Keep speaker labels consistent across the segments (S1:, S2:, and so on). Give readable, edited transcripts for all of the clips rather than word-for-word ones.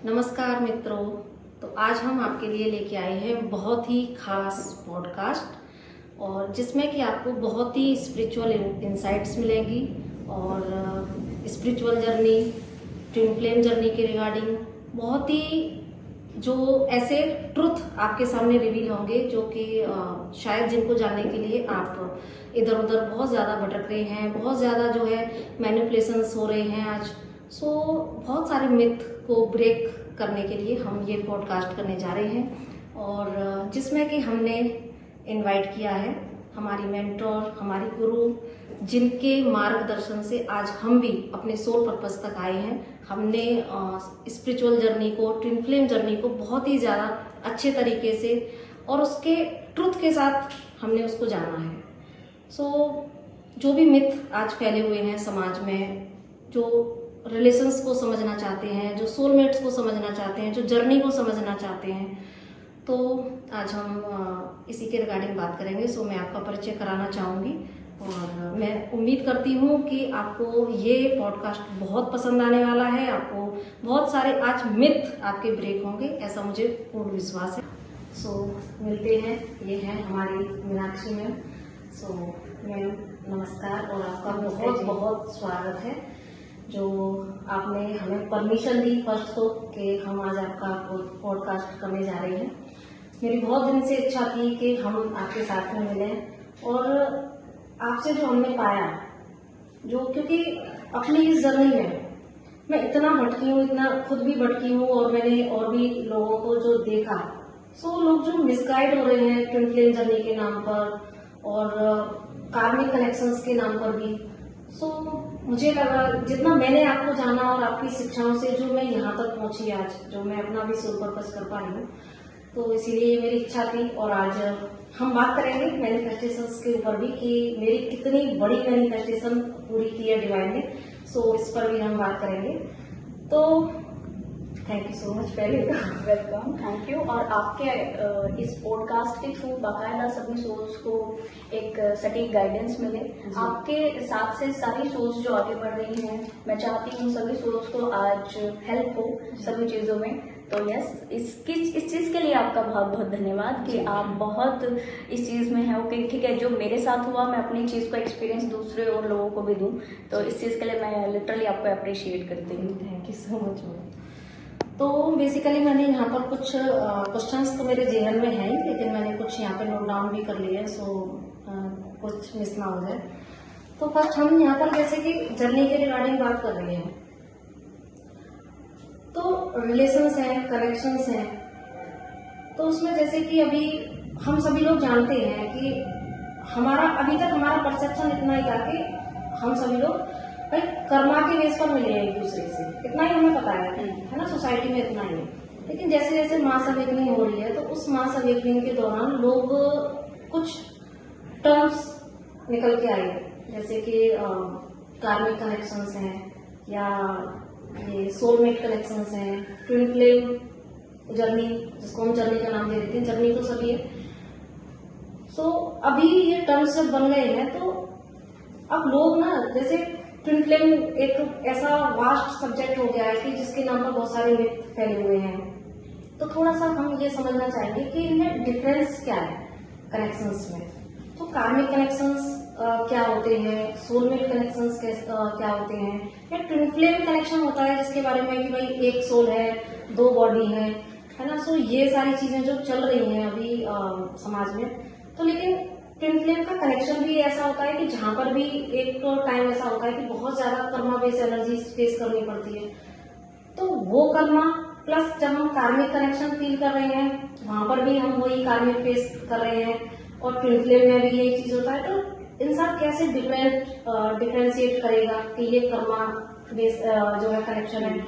S1: नमस्कार मित्रों। तो आज हम आपके लिए लेके आए हैं बहुत ही खास पॉडकास्ट और जिसमें कि आपको बहुत ही स्पिरिचुअल इंसाइट्स मिलेगी और spiritual journey, twin flame journey के रिगार्डिंग बहुत ही जो ऐसे ट्रुथ आपके सामने रिवील होंगे जो कि शायद जिनको जानने के लिए आप इधर उधर बहुत ज़्यादा भटक रहे हैं, बहुत ज़्यादा जो है मैनिपुलेशंस हो रहे हैं आज। बहुत सारे मिथ को ब्रेक करने के लिए हम ये पॉडकास्ट करने जा रहे हैं और जिसमें कि हमने इनवाइट किया है हमारी मेंटोर, हमारी गुरु, जिनके मार्गदर्शन से आज हम भी अपने सोल पर्पस तक आए हैं। हमने स्पिरिचुअल जर्नी को, ट्विन फ्लेम जर्नी को बहुत ही ज़्यादा अच्छे तरीके से और उसके ट्रुथ के साथ हमने उसको जाना है। जो भी मिथ आज फैले हुए हैं समाज में, जो रिलेशंस को समझना चाहते हैं, जो सोलमेट्स को समझना चाहते हैं, जो जर्नी को समझना चाहते हैं, तो आज हम इसी के रिगार्डिंग बात करेंगे। मैं आपका परिचय कराना चाहूँगी और मैं उम्मीद करती हूँ कि आपको ये पॉडकास्ट बहुत पसंद आने वाला है। आपको बहुत सारे आज मिथ आपके ब्रेक होंगे, ऐसा मुझे पूर्ण विश्वास है। मिलते हैं। ये है हमारी मीनाक्षी मैम। मैम नमस्कार और आपका बहुत बहुत स्वागत है जो आपने हमें परमिशन दी फर्स्ट तो कि हम आज आपका पॉडकास्ट करने जा रहे हैं। मेरी बहुत दिन से इच्छा थी कि हम आपके साथ में मिलें और आपसे जो हमने पाया, जो क्योंकि अपनी इस जर्नी में मैं इतना भटकी हूँ, इतना खुद भी भटकी हूँ और मैंने और भी लोगों को जो देखा, लोग जो मिसगाइड हो रहे हैं ट्विन फ्लेम जर्नी के नाम पर और कार्मिक कनेक्शंस के नाम पर भी। मुझे लगा जितना मैंने आपको जाना और आपकी शिक्षाओं से जो मैं यहाँ तक पहुंची आज, जो मैं अपना भी सोल पर्पस कर पाई हूँ, तो इसीलिए मेरी इच्छा थी। और आज हम बात करेंगे मैनिफेस्टेशंस के ऊपर भी कि मेरी कितनी बड़ी मैनिफेस्टेशन पूरी की है डिवाइन ने। इस पर भी हम बात करेंगे। तो थैंक यू सो मच। पहले
S2: वेलकम, थैंक यू। और आपके इस पॉडकास्ट के थ्रू बाकायदा सभी सोल्स को एक सटीक गाइडेंस मिले। आपके साथ से सारी सोल्स जो आगे बढ़ रही हैं, मैं चाहती हूँ सभी सोल्स को आज हेल्प हो सभी चीज़ों में। तो यस, इस चीज़ के लिए आपका बहुत बहुत धन्यवाद कि आप बहुत इस चीज़ में हैं। ओके, ठीक है, जो मेरे साथ हुआ मैं अपनी चीज़ को एक्सपीरियंस दूसरे और लोगों को भी दूँ, तो इस चीज़ के लिए मैं लिटरली आपको अप्रिशिएट करती हूँ।
S1: Thank you so much. तो बेसिकली मैंने यहाँ पर कुछ क्वेश्चंस तो मेरे जेहन में है ही, लेकिन मैंने कुछ यहाँ पे नोट डाउन भी कर लिए, कुछ मिस ना हो जाए। तो फर्स्ट हम यहाँ पर जैसे कि जर्नी के रिगार्डिंग बात कर रहे हैं, तो रिलेशंस हैं, कनेक्शंस हैं, तो उसमें जैसे कि अभी हम सभी लोग जानते हैं कि अभी तक हमारा परसेप्शन इतना ही था कि हम सभी लोग भाई कर्मा के बेस पर मिले हैं एक दूसरे से, इतना ही हमें पता है ना, सोसाइटी में इतना ही है। लेकिन जैसे जैसे मास अवेकनिंग हो रही है, तो उस मास अवेकनिंग के दौरान लोग कुछ टर्म्स निकल के आए, जैसे कि कार्मिक कनेक्शंस हैं या ये सोलमेट कनेक्शंस हैं, ट्विन फ्लेम जर्नी, जिसको हम जर्नी का नाम दे देते हैं, जर्नी तो सभी है। अभी ये टर्म्स जब बन गए हैं, तो अब लोग ना, जैसे ट्विन फ्लेम एक ऐसा वास्ट सब्जेक्ट हो गया है कि जिसके नाम पर बहुत सारे मिथ फैले हुए हैं। तो थोड़ा सा हम ये समझना चाहेंगे कि इनमें डिफरेंस क्या है कनेक्शंस में। तो कार्मिक कनेक्शंस क्या होते हैं, सोलमेट कनेक्शंस क्या होते हैं, या ट्विन फ्लेम कनेक्शन होता है जिसके बारे में कि भाई एक सोल है, दो बॉडी है ना। ये सारी चीजें जो चल रही हैं अभी समाज में। तो लेकिन ट्विन फ्लेम का कनेक्शन भी ऐसा होता है कि जहां पर भी एक टाइम ऐसा होता है कि बहुत ज्यादा कर्मा बेस्ड एनर्जी फेस करनी पड़ती है, तो वो कर्मा प्लस जब हम कार्मिक कनेक्शन फील कर रहे हैं, वहां पर भी हम वही कार्मिक फेस कर रहे हैं। और ट्विन फ्लेम में भी यही चीज होता है। तो इंसान कैसे डिफरेंशिएट करेगा कि ये कर्मा बेस्ड जो है कनेक्शन है।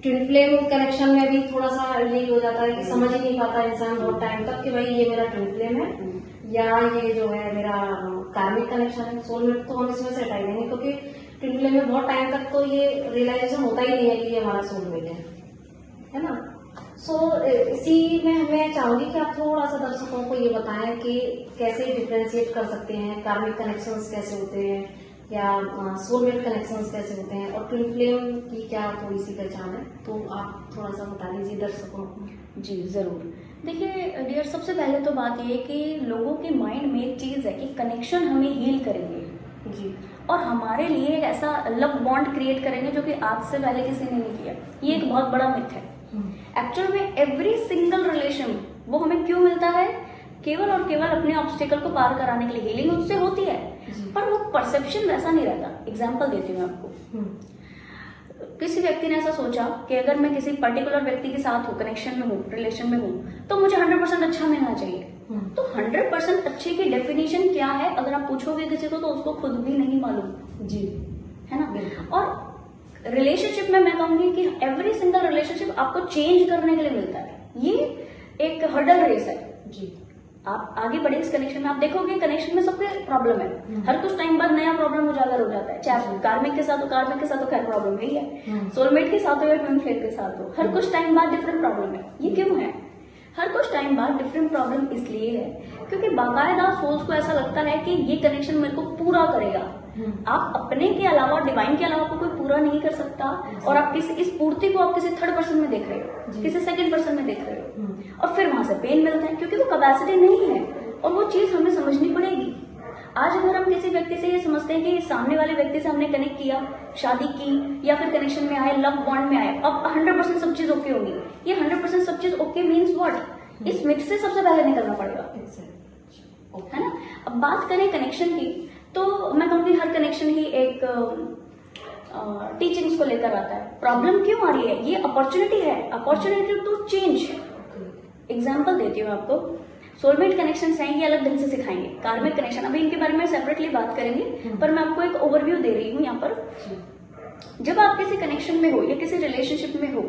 S1: ट्विन फ्लेम कनेक्शन में भी थोड़ा सा यही हो जाता है कि समझ ही नहीं पाता इंसान बहुत टाइम तक कि भाई ये मेरा ट्विन फ्लेम है या ये जो है मेरा कार्मिक कनेक्शन है। सोलमेट तो हम इसमें से हटाई देंगे, क्योंकि ट्विन फ्लेम में बहुत टाइम तक तो ये रियलाइजेशन होता ही नहीं है कि ये हमारा सोलमेट है ना। इसी में मैं चाहूंगी कि आप थोड़ा सा दर्शकों को ये बताएं कि कैसे डिफरेंशिएट कर सकते हैं, कार्मिक कनेक्शंस कैसे होते हैं या सोलमेट कनेक्शंस कैसे होते हैं और ट्विन फ्लेम की क्या थोड़ी सी पहचान है, तो आप थोड़ा सा बता दीजिए दर्शकों को।
S2: जी ज़रूर। देखिए डियर, सबसे पहले तो बात ये है कि लोगों के माइंड में एक चीज़ है कि कनेक्शन हमें हील करेंगे
S1: जी,
S2: और हमारे लिए एक ऐसा लव बॉन्ड क्रिएट करेंगे जो कि आज से पहले किसी ने नहीं किया। ये एक बहुत बड़ा मिथ है। एक्चुअल में एवरी सिंगल रिलेशन वो हमें क्यों मिलता है? केवल और केवल अपने ऑब्स्टिकल को पार कराने के लिए। हीलिंग उससे होती है, पर वो परसेप्शन वैसा नहीं रहता। एग्जाम्पल देती हूँ आपको। किसी व्यक्ति ने ऐसा सोचा कि अगर मैं किसी पर्टिकुलर व्यक्ति के साथ हूँ, कनेक्शन में हूँ, रिलेशन में हूँ, तो मुझे 100% अच्छा मिलना चाहिए। तो 100% अच्छे की डेफिनेशन क्या है अगर आप पूछोगे किसी को, तो उसको खुद भी नहीं मालूम।
S1: जी,
S2: है ना। और रिलेशनशिप में मैं कहूंगी कि एवरी सिंगल रिलेशनशिप आपको चेंज करने के लिए मिलता है। ये एक हर्डल रेस है।
S1: जी,
S2: आप आगे बढ़े इस कनेक्शन में, आप देखोगे कनेक्शन में सबके प्रॉब्लम है। हर कुछ टाइम बाद नया प्रॉब्लम उजागर हो जाता है। चाहे कार्मिक के साथ हो, कार्मिक के साथ तो खैर प्रॉब्लम ही है, सोलमेट के साथ हो या ट्विन फ्लेम के साथ हो, हर कुछ टाइम बाद डिफरेंट प्रॉब्लम है। ये क्यों है? हर कुछ टाइम बाद डिफरेंट प्रॉब्लम इसलिए है क्योंकि बाकायदा सोल्स को ऐसा लगता है कि ये कनेक्शन मेरे को पूरा करेगा। आप अपने के अलावा, डिवाइन के अलावा कोई पूरा नहीं कर सकता। और आप इस पूर्ति को आप किसी थर्ड पर्सन में देख रहे हो, किसी सेकंड पर्सन में देख रहे हो, और फिर वहां से पेन मिलता है क्योंकि वो कैपेसिटी नहीं है। और वो चीज हमें समझनी पड़ेगी। आज अगर हम किसी व्यक्ति से ये समझते हैं कि सामने वाले व्यक्ति से हमने कनेक्ट किया, शादी की या फिर कनेक्शन में आए, लव बॉन्ड में आए, अब 100% सब चीज ओके होगी। ये 100% सब चीज ओके मीन्स व्हाट? इस मिथ से सबसे पहले निकलना पड़ेगा, है ना। अब बात करें कनेक्शन की, तो मैं कहूँगी हर कनेक्शन ही एक टीचिंग्स को लेकर आता है। प्रॉब्लम क्यों आ रही है? ये अपॉर्चुनिटी है, अपॉर्चुनिटी टू चेंज। एग्जाम्पल देती हूँ आपको। सोलमेट कनेक्शन हैं, ये अलग ढंग से सिखाएंगे। कार्मिक कनेक्शन, अभी इनके बारे में सेपरेटली बात करेंगे, पर मैं आपको एक ओवरव्यू दे रही हूँ यहाँ पर। जब आप किसी कनेक्शन में हो या किसी रिलेशनशिप में हो,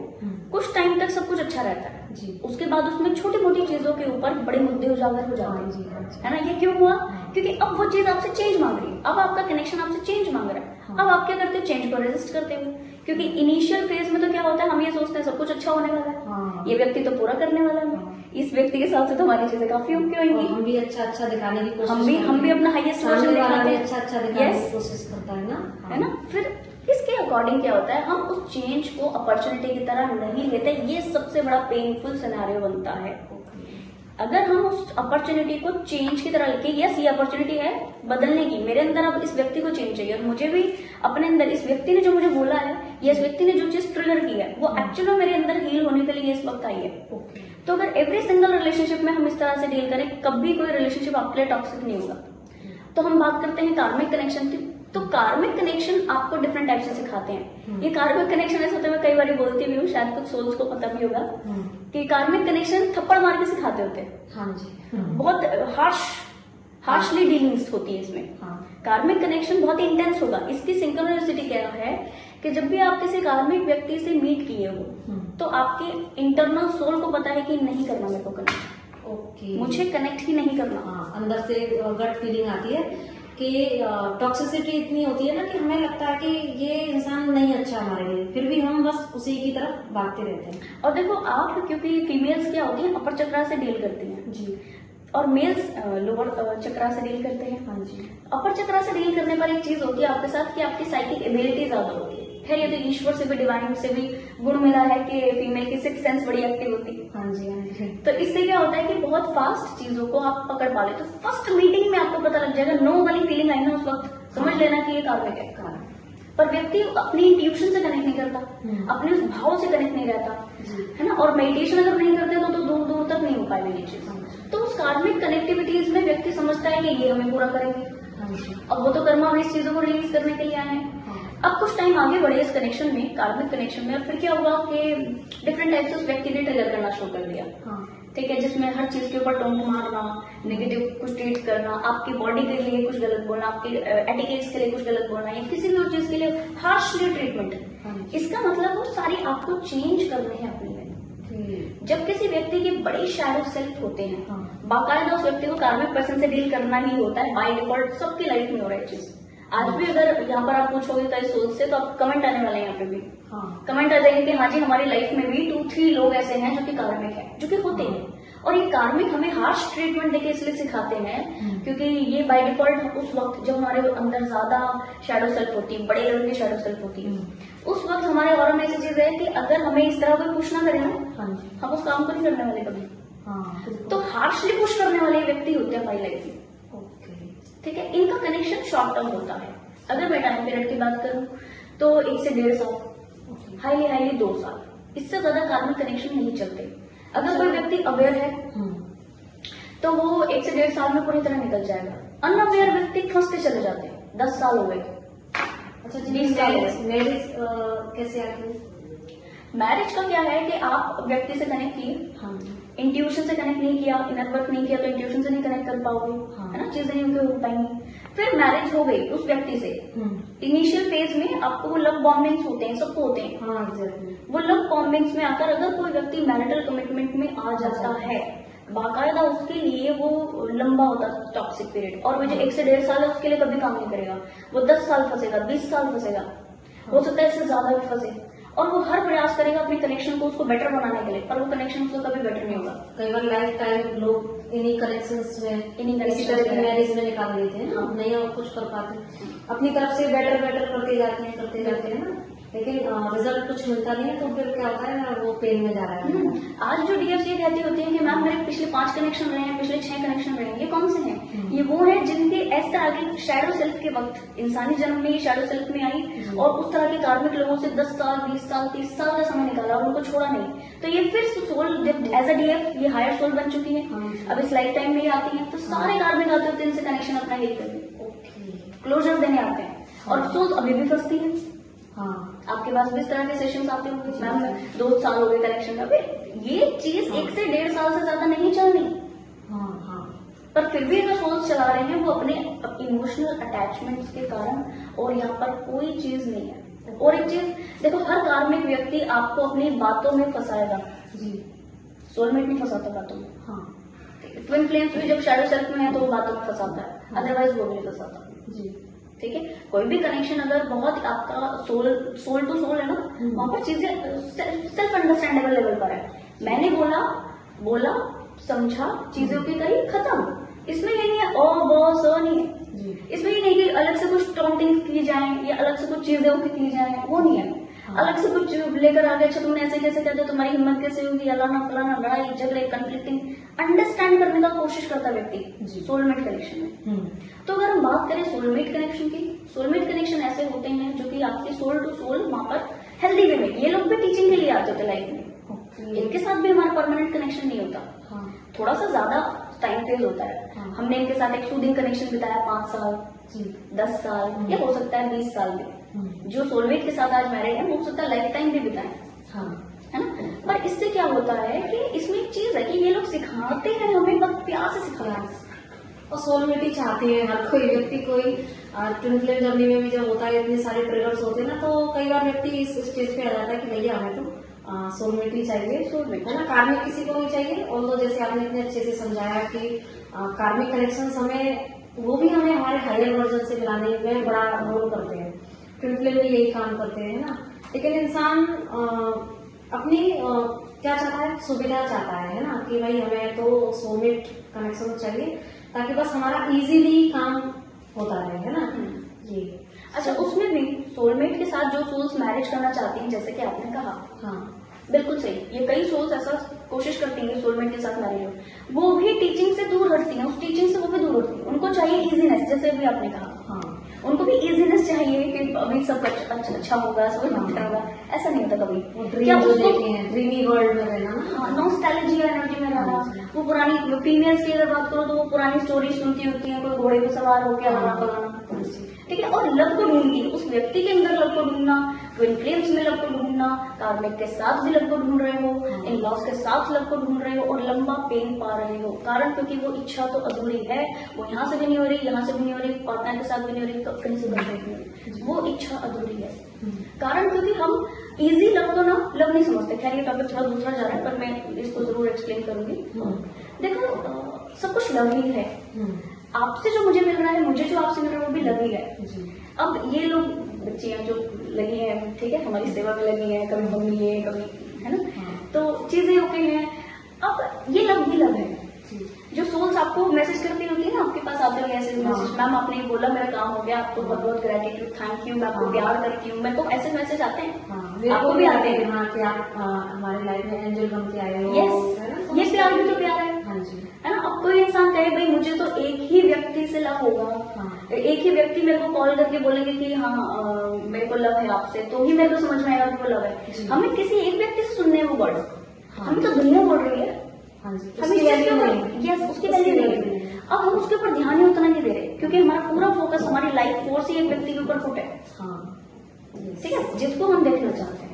S2: कुछ टाइम तक सब कुछ अच्छा रहता है जी। उसके बाद उसमें छोटी मोटी चीजों के ऊपर बड़े मुद्दे उजागर हो जाते हैं, है ना। ये क्यों हुआ? क्योंकि अब वो चीज आपसे चेंज मांग रही है, अब आपका कनेक्शन आपसे चेंज मांग रहा है। अब आप क्या करते हो? चेंज को रेजिस्ट करते हो। क्योंकि इनिशियल फेज में तो क्या होता है, हम ये सोचते हैं सब कुछ अच्छा होने वाला है, ये व्यक्ति तो पूरा करने वाला है, इस व्यक्ति के साथ से तो हमारी चीजें काफी ओके होंगी,
S1: हम भी अच्छा दिखाने की कोशिश,
S2: हम भी अपना हाईएस्ट वर्जन दिखाते हैं,
S1: अच्छा दिखाने की कोशिश करता है ना,
S2: है ना। फिर इसके अकॉर्डिंग क्या होता है, हम उस चेंज को अपॉर्चुनिटी की तरह नहीं लेते। ये सबसे बड़ा पेनफुल सिनेरियो बनता है। अगर हम उस अपॉर्चुनिटी को चेंज की तरह लेके, यस ये अपॉर्चुनिटी है बदलने की, मेरे अंदर अब इस व्यक्ति को चेंज चाहिए, और मुझे भी अपने अंदर इस व्यक्ति ने जो मुझे बोला है या इस व्यक्ति ने जो चीज ट्रिगर की है वो एक्चुअली में मेरे अंदर हील होने के लिए इस वक्त आई है। तो अगर एवरी सिंगल रिलेशनशिप में हम इस तरह से डील करें, कभी कोई रिलेशनशिप आपके लिए टॉक्सिक नहीं होगा। तो हम बात करते हैं कार्मिक कनेक्शन की। तो कार्मिक कनेक्शन आपको डिफरेंट टाइप से सिखाते हैं। ये कार्मिक कनेक्शन ऐसे होते हैं, मैं कई बार बोलती भी हूँ, शायद कुछ सोल्स को पता भी होगा कि कार्मिक कनेक्शन थप्पड़ मार के सिखाते होते हैं।
S1: हाँ जी,
S2: बहुत हार्शली डीलिंग्स होती है इसमें। कार्मिक कनेक्शन बहुत ही इंटेंस होगा। इसकी सिंक्रोनिसिटी क्या है कि जब भी आप किसी कार्मिक व्यक्ति से मीट किए हो तो आपके इंटरनल सोल को पता है कि नहीं करना मेरे को कनेक्ट, मुझे कनेक्ट ही नहीं करना।
S1: अंदर से गट फीलिंग आती है कि टॉक्सिसिटी इतनी होती है ना कि हमें लगता है कि ये इंसान नहीं अच्छा हमारे लिए, फिर भी हम बस उसी की तरफ भागते रहते हैं।
S2: और देखो आप, क्योंकि फीमेल्स क्या होती हैं, अपर चक्रा से डील करती हैं
S1: जी, और
S2: मेल्स लोअर चक्रा से डील करते हैं।
S1: हाँ जी।
S2: अपर चक्रा से डील करने पर एक चीज होती है आपके साथ कि आपकी साइकिक एबिलिटी ज्यादा होती है। खैर ये तो ईश्वर से भी, डिवाइन से भी गुण मिला है कि फीमेल की सिक्स सेंस बड़ी एक्टिव होती है।
S1: हाँ जी, हाँ जी।
S2: तो इससे क्या होता है कि बहुत फास्ट चीजों को आप पकड़ पा लेते। तो फर्स्ट मीटिंग में आपको पता लग जाएगा, नो वाली फीलिंग आई ना, उस वक्त समझ लेना कि ये कार्मिक है। पर व्यक्ति अपनी इंट्यूशन से कनेक्ट नहीं करता, अपने उस भाव से कनेक्ट नहीं रहता, है ना। और मेडिटेशन अगर नहीं करते तो दूर दूर तक नहीं हो पाएगा ये चीज। तो उस कार्मिक कनेक्टिविटीज में व्यक्ति समझता है कि ये हमें पूरा करेंगे। अब वो तो कर्मा इस चीजों को रिलीज करने के लिए आए हैं। अब कुछ टाइम आगे बढ़े इस कनेक्शन में, कार्मिक कनेक्शन में, और फिर क्या हुआ कि डिफरेंट टाइप से उस व्यक्ति ने ट्रिगर करना शुरू कर दिया। ठीक है, जिसमें हर चीज के ऊपर टोंट मारना, नेगेटिव कुछ ट्रीट करना, आपकी बॉडी के लिए कुछ गलत बोलना, आपके एटिकेट्स के लिए कुछ गलत बोलना, या किसी भी चीज के लिए हार्शली ट्रीटमेंट। इसका मतलब वो सारी आपको चेंज करने हैं अपने में। जब किसी व्यक्ति के बड़े शैडो सेल्फ होते हैं, बाकायदा उस व्यक्ति को कार्मिक पर्सन से डील करना ही होता है बाय डिफॉल्ट। सबकी लाइफ में हो रहा है चीज। आज भी अगर यहाँ पर आप पूछोगे कई सोच से, तो आप कमेंट आने वाले हैं यहाँ पे भी
S1: हाँ।
S2: कमेंट आ जाएंगे कि हाँ जी हमारी लाइफ में भी 2-3 लोग ऐसे हैं जो कि कार्मिक है, जो कि होते हैं। और ये कार्मिक हमें हार्श ट्रीटमेंट देके इसलिए सिखाते हैं क्योंकि ये बाय डिफॉल्ट उस वक्त जब हमारे अंदर ज्यादा शैडो सेल्फ होती है, बड़े लेवल की शैडो सेल्फ होती है, उस वक्त हमारे ऑरा में ऐसी चीज है कि अगर हमें इस तरह कोई पुश ना करे ना, हम उस काम को नहीं करने वाले कभी। तो हार्शली पुश करने वाले व्यक्ति होते हैं हमारी लाइफ में, ठीक है। इनका कनेक्शन शॉर्ट टर्म होता है। अगर मैं टाइम पीरियड की बात करूं तो 1 से 1.5 साल, हाईली 2 साल, इससे ज्यादा कार्मिक कनेक्शन नहीं चलते। अगर कोई व्यक्ति अवेयर है तो वो 1 से 1.5 साल में पूरी तरह निकल जाएगा। अनअवेयर व्यक्ति फंसते चले जाते हैं। 10 साल हो गए,
S1: अच्छा
S2: 20 साल हो गए।
S1: मैरिज कैसे आती है?
S2: मैरिज का क्या है कि आप व्यक्ति से कनेक्ट किए, इंट्यूशन से कनेक्ट नहीं किया, इनर वर्क नहीं किया तो इंट्यूशन से नहीं कनेक्ट कर पाओगे, है ना, चीजें नहीं हो पाएंगी। फिर मैरिज हो गई उस व्यक्ति से, इनिशियल फेज में आपको वो लव बॉम्बिंग्स होते हैं, सबको होते हैं। वो लव बॉम्बिंग्स में आकर अगर कोई व्यक्ति मैरिटल कमिटमेंट में आ जाता है, बाकायदा उसके लिए वो लंबा होता है टॉक्सिक पीरियड, और वो जो 1 से 1.5 साल है उसके लिए कभी काम नहीं करेगा। वो 10 साल फंसेगा, 20 साल फंसेगा, हो सकता है इससे ज्यादा भी फंसे, और वो हर प्रयास करेगा अपने कनेक्शन को उसको बेटर बनाने के लिए, पर वो कनेक्शन उसको कभी बेटर नहीं होगा।
S1: कई बार लाइफ टाइम लोग इन्हीं कनेक्शंस में, इसी तरह की मैरिज में निकाल लेते हैं, नहीं और कुछ कर पाते, अपनी तरफ से बेटर करते जाते हैं ना, लेकिन रिजल्ट कुछ मिलता नहीं है, तो फिर क्या होता है, वो पेन में जा रहा है।
S2: आज जो डीएफ ये कहती होती है कि मैम मेरे पिछले 5 कनेक्शन रहे हैं, पिछले 6 कनेक्शन रहे हैं, ये कौन से हैं? ये वो है जिनके इस तरह के शैडो सेल्फ के वक्त इंसानी जन्म में ये शैडो सेल्फ में आई और उस तरह के कार्मिक लोगों से 10 साल 20 साल 30 साल का समय निकाला और उनको छोड़ा नहीं, तो ये फिर सोल एज अ डीएफ ये हायर सोल बन चुकी है, अब इस लाइफ टाइम में ही आती है। तो सारे कार्मिक आते होते हैं इनसे कनेक्शन अपना हील करके क्लोजर देने आते हैं, और सोल अभी भी फंसती है। आपके पास भी इस तरह के सेशंस आते होंगे, मैम 2 साल हो गए कनेक्शन का, ये चीज 1 से 1.5 साल से ज्यादा नहीं चलनी। पर फिर भी अगर सोच चला रहे हैं वो अपने इमोशनल अटैचमेंट्स के कारण, और यहाँ पर कोई चीज नहीं है। और एक चीज देखो, हर कार्मिक व्यक्ति आपको अपनी बातों में फंसाएगा, सोलमेट नहीं फंसाता बातों में। ट्विन फ्लेम्स भी जब शैडो सेल्फ में है तो वो बातों में फंसाता है, अदरवाइज वो नहीं फंसाता, ठीक है। कोई भी कनेक्शन अगर बहुत आपका सोल टू सोल है ना, वहां पर चीजें सेल्फ अंडरस्टैंडेबल लेवल पर है। मैंने बोला समझा, चीजों की करी, खत्म। इसमें ये नहीं है ओ बॉस नहीं है, इसमें ये नहीं कि अलग से कुछ टॉन्टिंग की जाए या अलग से कुछ चीजें की जाए, वो नहीं है। अलग से कुछ लेकर आ गए, अच्छा तुमने ऐसे कैसे कहते हो, तुम्हारी हिम्मत कैसे होगी, अलाना फलाना, लड़ाई झगड़े, कंफ्लिक्टिंग, अंडरस्टैंड करने का कोशिश करता व्यक्ति सोलमेट कनेक्शन में। तो अगर हम बात करें सोलमेट कनेक्शन की, सोलमेट कनेक्शन ऐसे होते हैं जो कि आपके सोल टू सोल वहां पर हेल्दी वे में, ये लोग भी टीचिंग के लिए आते होते लाइफ में, इनके साथ भी हमारा परमानेंट कनेक्शन नहीं होता, थोड़ा सा ज्यादा टाइम फेज होता है। हमने इनके साथ एक सूदिंग कनेक्शन बिताया 5 साल 10 साल या हो सकता है 20 साल भी। जो सोलमेट के साथ आज मैरिड है वो हो सकता है लाइफ टाइम भी बिताए, है ना। पर इससे क्या होता है कि इसमें एक चीज है कि ये लोग सिखाते हैं हमें, बस प्यार से सिखाते हैं,
S1: और सोलमेट ही चाहते हैं हर कोई व्यक्ति। कोई ट्विन फ्लेम जर्नी में भी जब होता है, इतने सारे ट्रिगर्स होते हैं ना, तो कई बार व्यक्ति इस स्टेज पे आ जाता है कि भैया हमें तो सोलमेट ही चाहिए, सोलमेट है ना, कार्मिक किसी को नहीं चाहिए। और तो जैसे आपने इतने अच्छे से समझाया कि कार्मिक कनेक्शन हमें, वो भी हमें हमारे हायर वर्जन से मिलाने में बड़ा रोल करते हैं, ट्विन फ्लेम में यही काम करते हैं ना। लेकिन इंसान अपनी क्या चाहता है, सुविधा चाहता है ना, कि भाई हमें तो सोलमेट कनेक्शन चाहिए ताकि बस हमारा इजीली काम होता रहे, है ना। ये
S2: अच्छा, उसमें भी सोलमेट के साथ जो सोल्स मैरिज करना चाहती हैं, जैसे कि आपने कहा, बिल्कुल सही, ये कई सोल्स ऐसा कोशिश करती हैं सोलमेट के साथ मैरिज हो, वो भी टीचिंग से दूर हटती हैं, उस टीचिंग से वो भी दूर हटती हैं, उनको चाहिए इजीनेस, जैसे भी आपने कहा, उनको भी इजीनेस चाहिए कि अभी सब अच्छा होगा, सब बेहतर होगा, ऐसा नहीं होता कभी। क्या उसको
S1: ड्रीमी वर्ल्ड में रहना,
S2: नॉस्टैल्जिया एनर्जी में रहना, वो पुरानी फीमेल्स की अगर बात करो तो वो पुरानी स्टोरी सुनती होती है, कोई घोड़े पे सवार होकर अपना फलाना, ठीक है, और लव को ढूंढती है, उस व्यक्ति के अंदर लव को ढूंढना, ट्विन फ्लेम्स में लव को ढूंढना, कार्मिक के साथ भी लव को ढूंढ रहे हो, इन लॉस के साथ लव को ढूंढ रहे हो, और लंबा पेन पा रहे हो, कारण क्योंकि वो इच्छा तो अधूरी है, वो यहाँ से भी नहीं हो रही, यहाँ से भी नहीं हो रही, पार्टनर के साथ भी नहीं हो रही, कहीं से भी नहीं हो रही, वो इच्छा अधूरी है। कारण क्योंकि हम इजी लव को ना लव नहीं समझते। खैर ये टॉपिक थोड़ा दूसरा जा रहा है, पर मैं इसको जरूर एक्सप्लेन करूंगी। देखो, सब कुछ लव ही है, आपसे जो मुझे मिल रहा है, मुझे जो आपसे मिल रहा है, वो भी लव ही है। अब ये लोग बच्चियां जो लगी हैं, ठीक है, हमारी सेवा में लगी हैं, कभी मम्मी है, कभी, है ना, तो चीजें ओके हैं। अब ये लव भी लव है। जो सोल्स आपको मैसेज करती होती है ना, आपके पास आते हुए ऐसे मैसेज, मैम आपने ये बोला, मेरा काम हो गया, आपको बहुत बहुत ग्रेटिट्यूड, थैंक यू, मैं आपको प्यार करती हूँ, मैं तो ऐसे मैसेज आते हैं, आपको भी आते हैं।
S1: हाँ, कि आप हमारे लाइफ में एंजल बन के आए हो।
S2: यस, ये प्यार भी तो प्यार है।
S1: हाँ जी,
S2: है ना। अब कोई इंसान कहे भाई मुझे तो एक ही व्यक्ति से लव होगा, एक ही व्यक्ति मेरे को कॉल करके बोलेंगे कि हाँ मेरे को लव है आपसे, तो ही मेरे को समझ में आएगा कि वो लव है। हमें किसी एक व्यक्ति से सुनने हैं वो वर्ड, हमें तो दुनिया बोल रही है।
S1: हाँ जी,
S2: हमें यस, उसकी वैल्यू नहीं है। अब हम उसके ऊपर ध्यान ही उतना नहीं दे रहे, क्योंकि हमारा पूरा फोकस, हमारी लाइफ फोर्स ही एक व्यक्ति के ऊपर फुट है। ठीक है, जिसको हम देखना चाहते हैं।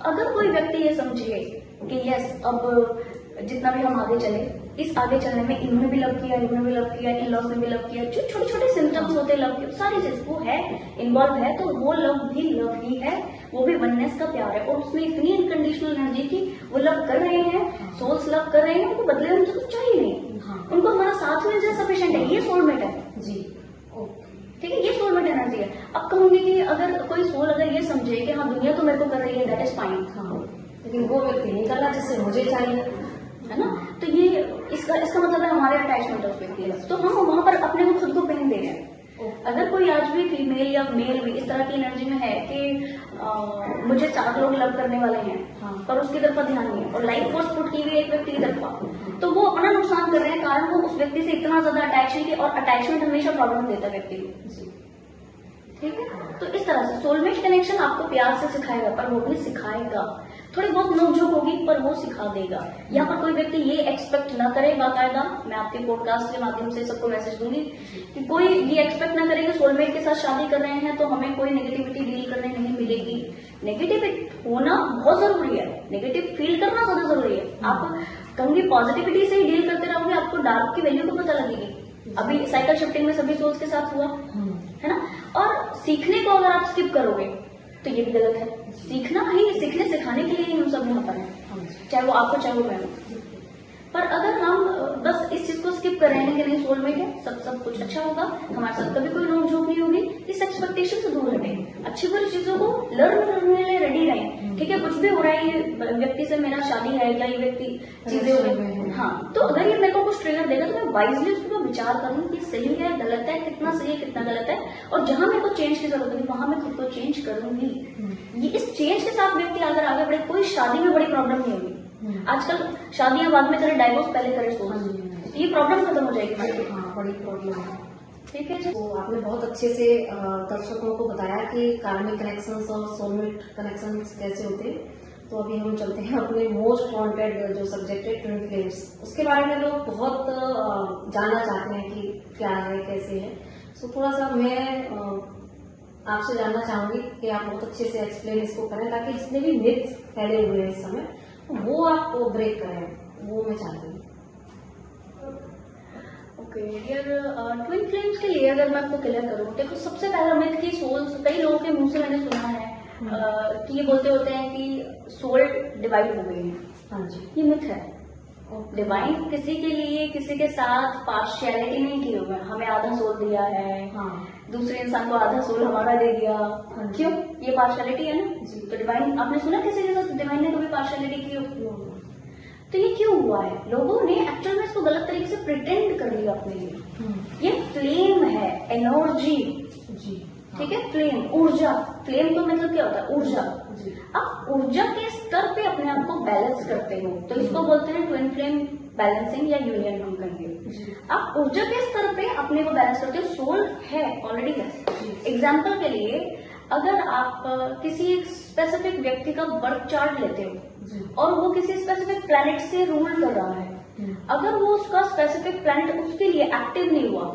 S2: अगर कोई व्यक्ति ये समझे कि यस, अब जितना भी हम आगे चले, इस आगे चलने में इन्होंने भी लव किया, इन्होंने भी लव किया, इन लॉस ने भी लव किया, जो छोटे छोटे सिम्टम्स होते हैं लव के, सारी चीज वो है, इन्वॉल्व है, तो वो लव भी लव ही है, वो भी वननेस का प्यार है। और उसमें इतनी अनकंडीशनल एनर्जी की वो लव कर रहे हैं, सोल्स लव कर रहे हैं, उनको बदले में उनको कुछ चाहिए नहीं, उनको हमारा साथ मिल जाए सफिशिएंट है, ये सोलमेट है जी। ठीक है, ये सोलमेट एनर्जी है। अब कहूंगी कि अगर कोई सोल अगर ये समझे कि हाँ दुनिया तो मेरे को कर रही है, दैट इज फाइन,
S1: लेकिन वो व्यक्ति नहीं कर रहा जिससे मुझे चाहिए,
S2: है ना, तो ये इसका मतलब है हमारे अटैचमेंट है उस व्यक्ति के, तो हम वहां पर अपने को खुद को पेन दे रहे हैं। अगर कोई आज भी फीमेल या मेल भी इस तरह की एनर्जी में है कि मुझे 4 लोग लव करने वाले हैं, पर उसकी तरफ ध्यान नहीं है, और लाइफ फोर्स पुट की हुई एक व्यक्ति की तरफ, तो वो अपना नुकसान कर रहे हैं, कारण वो उस व्यक्ति से इतना ज्यादा अटैच है, और अटैचमेंट हमेशा प्रॉब्लम देता है व्यक्ति को। ठीक है, तो इस तरह से सोलमेट कनेक्शन आपको प्यार से सिखाएगा, पर वो भी सिखाएगा, थोड़ी बहुत नोकझोंक होगी पर वो सिखा देगा। यहाँ पर कोई व्यक्ति ये एक्सपेक्ट ना करे, बाकायदा मैं आपके पॉडकास्ट के माध्यम से सबको मैसेज दूंगी कि कोई ये एक्सपेक्ट ना करे कि सोलमेट के साथ शादी कर रहे हैं तो हमें कोई नेगेटिविटी डील करने नहीं मिलेगी। नेगेटिविटी होना बहुत जरूरी है, नेगेटिव फील करना ज्यादा जरूरी है। आप कहूंगी पॉजिटिविटी से ही डील करते रहोगे, आपको डार्क की वैल्यू को पता लगेगी। अभी साइकिल शिफ्टिंग में सभी सोल्स के साथ हुआ है ना, और सीखने को अगर आप स्किप करोगे तो ये भी गलत है। सीखना ही, सीखने सिखाने के लिए ही हम सब यहाँ पर हैं, चाहे वो आपको चाहे वो मैं। पर अगर हम बस इस चीज को स्किप कर रहे हैं कि नहीं सोलमेट है, सब कुछ अच्छा होगा, हमारे साथ कभी कोई नोक-झोंक नहीं होगी, इस एक्सपेक्टेशन से दूर हटें, अच्छी बुरी चीजों को लर्न करने के लिए रेडी रहें। ठीक है, कुछ भी हो रहा है, ये व्यक्ति से मेरा शादी है या ये व्यक्ति चीजें हो रही, हाँ, तो अगर ये मेरे को कुछ ट्रिगर देगा तो मैं वाइजली उसके ऊपर विचार करूँ कि सही है गलत है, कितना सही है कितना गलत है, और जहां मेरे को चेंज की जरूरत है वहां मैं खुद को चेंज करूंगी। ये इस चेंज के साथ व्यक्ति अगर आगे बढ़े, कोई शादी में बड़ी प्रॉब्लम नहीं होगी। आजकल शादियां बाद में करें, डाइवोर्स पहले करें, सोच ये प्रॉब्लम खत्म हो जाएगी हमारी।
S1: हाँ, बड़ी प्रॉब्लम है।
S2: ठीक है जी,
S1: तो आपने बहुत अच्छे से दर्शकों को बताया कि कार्मिक कनेक्शंस और सोलमेट कनेक्शंस कैसे होते हैं। तो अभी हम चलते हैं अपने मोस्ट वांटेड जो सब्जेक्ट है ट्विन फ्लेम्स, उसके बारे में लोग बहुत जानना चाहते हैं कि क्या है कैसे है। तो थोड़ा सा मैं आपसे जानना चाहूंगी कि आप बहुत अच्छे से एक्सप्लेन इसको करें, ताकि जितने भी मिथ फैले हुए हैं इस समय वो आप ब्रेक करें, वो मैं चाहती हूँ।
S2: ओके यार, ट्विन फ्लेम्स के लिए अगर मैं आपको क्लियर करूँ, देखो सबसे पहला मिथ की सोल्स, कई लोगों के मुंह से मैंने सुना है कि ये बोलते होते हैं कि सोल डिवाइड हो गई है।
S1: हाँ जी,
S2: ये मिथ है। डिवाइन किसी के लिए किसी के साथ पार्शियलिटी नहीं की हुई, हमें आधा सोल दिया है, दूसरे इंसान को आधा सोल हमारा दे दिया, क्यों? ये पार्शियलिटी है ना। तो डिवाइन, आपने सुना किसी के साथ डिवाइन ने कभी पार्शियलिटी की हो? तो ये क्यों हुआ है? लोगों ने एक्चुअल में इसको गलत तरीके से प्रिटेंड कर लिया अपने लिए। ये फ्लेम है, एनर्जी, ठीक है, फ्लेम, ऊर्जा। फ्लेम का मतलब क्या होता है? ऊर्जा। आप ऊर्जा के स्तर पे अपने आप को बैलेंस करते हो, तो इसको बोलते हैं ट्विन फ्लेम बैलेंसिंग या यूनियन हम कहेंगे। आप ऊर्जा के स्तर पे अपने को बैलेंस करते हो, सोल है, ऑलरेडी है। एग्जाम्पल के लिए, अगर आप किसी एक स्पेसिफिक व्यक्ति का बर्थ चार्ट लेते हो और वो किसी स्पेसिफिक प्लैनेट से रूल कर रहा है, अगर वो उसका स्पेसिफिक प्लैनेट उसके लिए एक्टिव नहीं हुआ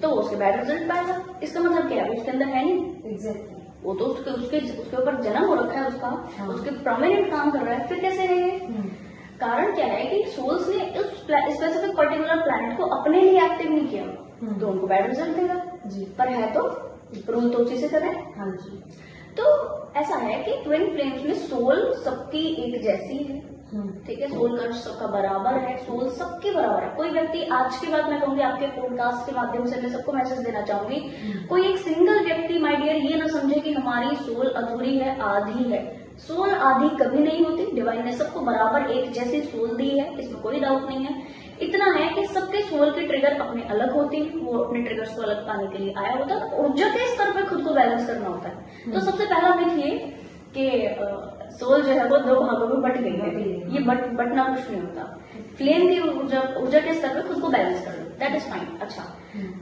S2: तो वो उसके बैड रिजल्ट पाएगा। इसका मतलब क्या है? उसके अंदर है नहीं।
S1: एग्जैक्टली,
S2: वो तो उसके ऊपर जन्म हो रखा है उसका, उसके प्रोमिनेंट काम कर रहा है, फिर कैसे रहेंगे? कारण क्या है कि सोल्स ने उस स्पेसिफिक पर्टिकुलर प्लैनेट को अपने लिए एक्टिव नहीं किया, तो उनको बैड रिजल्ट देगा। पर है तो रूल तो उसी से कर रहे हैं।
S1: हाँ जी।
S2: तो ऐसा है कि ट्विन फ्लेम्स में सोल सबकी एक जैसी है, ठीक है, सोल का सबका बराबर है, सोल सबके बराबर है। कोई व्यक्ति, आज की बात मैं कहूंगी आपके पॉडकास्ट के माध्यम से मैं सबको मैसेज देना चाहूंगी, कोई एक सिंगल व्यक्ति माय डियर ये ना समझे कि हमारी सोल अधूरी है, आधी है। सोल आधी कभी नहीं होती, डिवाइन ने सबको बराबर एक जैसी सोल दी है, इसमें कोई डाउट नहीं है। इतना है कि सबके सोल के ट्रिगर अपने अलग होते हैं, वो अपने ट्रिगर्स को अलग पाने के लिए आया होता है, ऊर्जा के स्तर पे खुद को बैलेंस करना होता है। तो सबसे पहला मिथ ये कि सोल जो है वो दो भागों में बट गई है, ये बटना कुछ नहीं होता। फ्लेम की ऊर्जा के स्तर पे खुद को बैलेंस कर लो, दैट इज फाइन। अच्छा,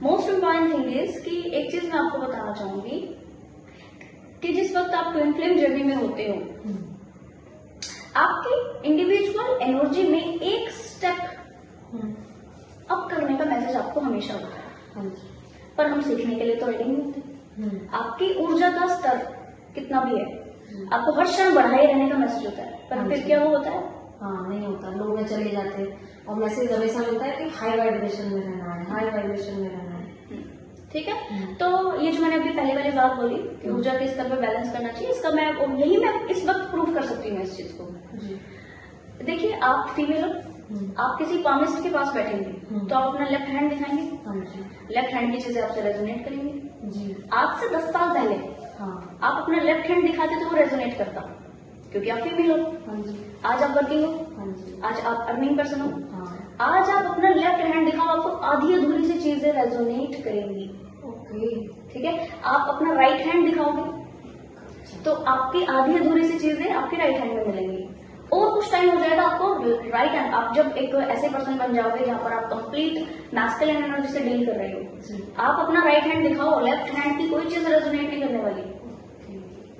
S2: मोस्ट इम्पोर्टेंट थिंग इज कि एक चीज मैं आपको बताना चाहूंगी कि जिस वक्त आप ट्विन फ्लेम जर्नी में होते हो, आपकी इंडिविजुअल एनर्जी में एक स्टेप अप करने का मैसेज आपको हमेशा होता है, पर हम सीखने के लिए तो रेडी नहीं होते। आपकी ऊर्जा का स्तर कितना भी है, आपको हर क्षण बढ़ाए रहने का मैसेज होता है, पर फिर क्या वो होता है?
S1: हाँ, नहीं होता, लोग में चले जाते हैं और मैसेज हमेशा मिलता है कि हाई वाइब्रेशन में रहना है, हाई वाइब्रेशन में रहना है।
S2: ठीक है, तो ये जो मैंने अभी पहले वाली बात बोली कि ऊर्जा के स्तर पर बैलेंस करना चाहिए, इसका मैं इस वक्त प्रूव कर सकती हूँ इस चीज को। देखिए, आप फीमेल हो, आप किसी पामिस्ट के पास बैठेंगे तो आप अपना लेफ्ट हैंड दिखाएंगे, लेफ्ट हैंड की चीजें आपसे रेजोनेट करेंगी। आज से 10 साल पहले आप अपना लेफ्ट हैंड दिखाते तो वो रेजोनेट करता, क्योंकि आप फीमेल हो। आज आप वर्किंग हो, आज आप अर्निंग पर्सन हो, आज आप अपना लेफ्ट हैंड दिखाओ, आपको आधी अधूरी सी चीजें रेजोनेट करेंगी। ठीक है, आप अपना राइट हैंड दिखाओगे तो आपकी आधी अधूरी सी चीजें आपके राइट हैंड में मिलेंगी। और कुछ टाइम हो जाएगा आपको राइट हैंड, आप जब एक ऐसे पर्सन बन जाओगे जहां पर आप कंप्लीट मैस्कुलिन एनर्जी से डील कर रहे हो, आप अपना राइट हैंड दिखाओ, लेफ्ट हैंड की कोई चीज रेजोनेट नहीं करने वाली।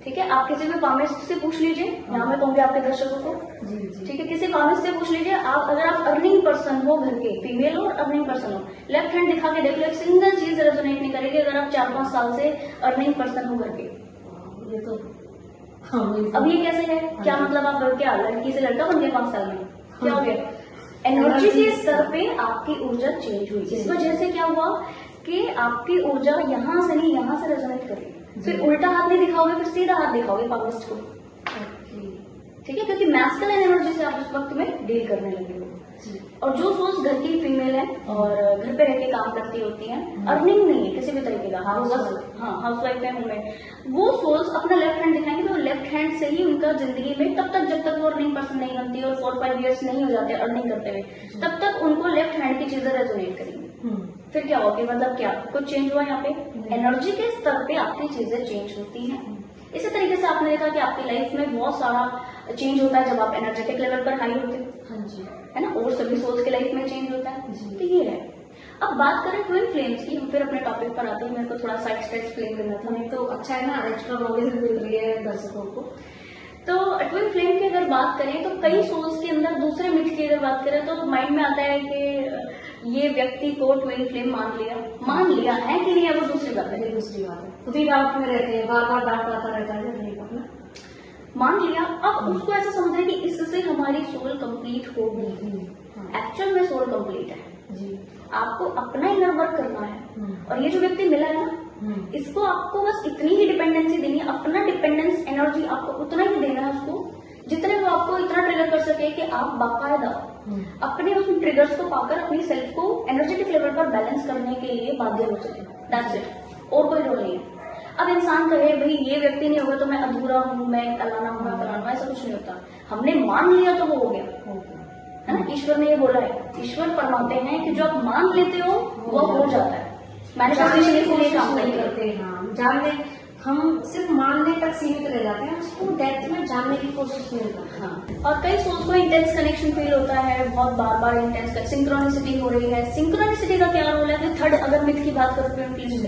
S2: ठीक है, आप किसी भी पामिस्ट से पूछ लीजिए, यहाँ मैं कहूंगी आपके दर्शकों को, ठीक है, किसी पामिस्ट से पूछ लीजिए, आप अगर आप अर्निंग पर्सन हो, घर के फीमेल हो और अर्निंग पर्सन हो, लेफ्ट हैंड दिखा के देख लो, एक सिंगल चीज रेजोनेट नहीं करेगी अगर आप 4-5 साल से अर्निंग पर्सन हो घर के।
S1: ये तो
S2: अब ये कैसे है? क्या मतलब आप घर के लड़की से लड़का बन गए 5 साल में? क्या हो गया? एनर्जी के स्तर पे आपकी ऊर्जा चेंज हुई। इस वजह से क्या हुआ कि आपकी ऊर्जा यहाँ से नहीं यहाँ से रेजोनेट करेगी। फिर उल्टा हाथ नहीं दिखाओगे, फिर सीधा हाथ दिखाओगे पामिस्ट को। ठीक है, क्योंकि मैस्कुलिन एनर्जी से आप उस वक्त में डील करने लगे हो। और जो सोल्स घर की फीमेल है और घर पे रह के काम करती होती हैं, अर्निंग नहीं है किसी भी तरीके का, हाउस वाइफ है, होममेड, वो सोल्स अपना लेफ्ट हैंड दिखाएंगे तो लेफ्ट हैंड से ही उनका जिंदगी में तब तक, जब तक वो अर्निंग पर्सन नहीं बनती और 4-5 ईयर्स नहीं हो जाते अर्निंग करते हुए, तब तक उनको लेफ्ट हैंड की चीजें रेजोनेट करेंगी। फिर क्या होगी, मतलब क्या कुछ चेंज हुआ? यहाँ पे एनर्जी के स्तर पे आपकी चीजें चेंज होती हैं। इसी तरीके से आपने देखा कि आपकी लाइफ में बहुत सारा चेंज होता है जब आप एनर्जेटिक लेवल पर हाई होते हो, है ना, और सभी सोल्स की लाइफ में चेंज होता है। तो ये है। अब बात करें ट्विन फ्लेम्स की, हम फिर अपने टॉपिक पर आते हैं। मेरे को थोड़ा साइड स्टेप एक्सप्लेन करना था।
S1: हमें तो अच्छा है ना, एक्स्ट्रा नॉलेज मिल रही है दर्शकों को।
S2: तो ट्विन फ्लेम की अगर बात करें तो कई सोल्स के अंदर दूसरे मिथ की अगर बात करें तो माइंड में आता है कि ये व्यक्ति को ट्विन फ्लेम मान लिया है कि नहीं है, वो दूसरी बात है।
S1: दूसरी बात है, खुद ही डाउट में रहते हैं, बार बार डाउट आता रहता है, अपना
S2: मान लिया। अब उसको ऐसा समझ रहे कि इससे हमारी सोल कंप्लीट हो गई। एक्चुअल में सोल कंप्लीट है जी, आपको अपना इनर वर्क करना है। और ये जो व्यक्ति मिला है ना, इसको आपको बस इतनी ही डिपेंडेंसी देनी है, अपना डिपेंडेंस एनर्जी आपको उतना ही देना है उसको, जितने वो आपको इतना ट्रिगर कर सके कि आप बाकायदा अपने उस ट्रिगर्स को पाकर अपनी सेल्फ को एनर्जेटिक लेवल पर बैलेंस करने के लिए बाध्य हो सके। दैट्स इट, और कोई रोल नहीं है। अब इंसान कहे भाई ये व्यक्ति नहीं होगा तो मैं अधूरा हूँ, मैं फलाना हूँ, फलाना, ऐसा कुछ नहीं होता। हमने मान लिया तो वो हो गया, है ना। ईश्वर ने ये बोला है, ईश्वर फरमाते हैं कि जो आप मान लेते हो वो हो जाता है। मैनिफेस्टेशन इसलिए काम नहीं करते हैं,
S1: जानने, हम सिर्फ मानने तक सीमित रह जाते हैं, उसको डेप्थ में जानने की कोशिश नहीं करते।
S2: और कई सोल्स को इंटेंस कनेक्शन फील होता है, बहुत बार बार इंटेंस सिंक्रोनिसिटी हो रही है। सिंक्रोनिसिटी का क्या रोल है? थर्ड अगर मिथ की बात करो प्लीज,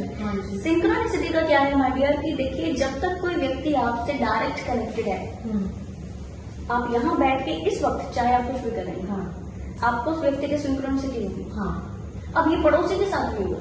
S2: सिंक्रोनिसिटी का क्या है माय डियर कि देखिए, जब तक कोई व्यक्ति आपसे डायरेक्ट कनेक्टेड है, आप यहाँ बैठ के इस वक्त चाहे आप कुछ भी करें, आपको उस व्यक्ति की सिंक्रोनिसिटी होगी। अब ये पड़ोसी के साथ भी होगा,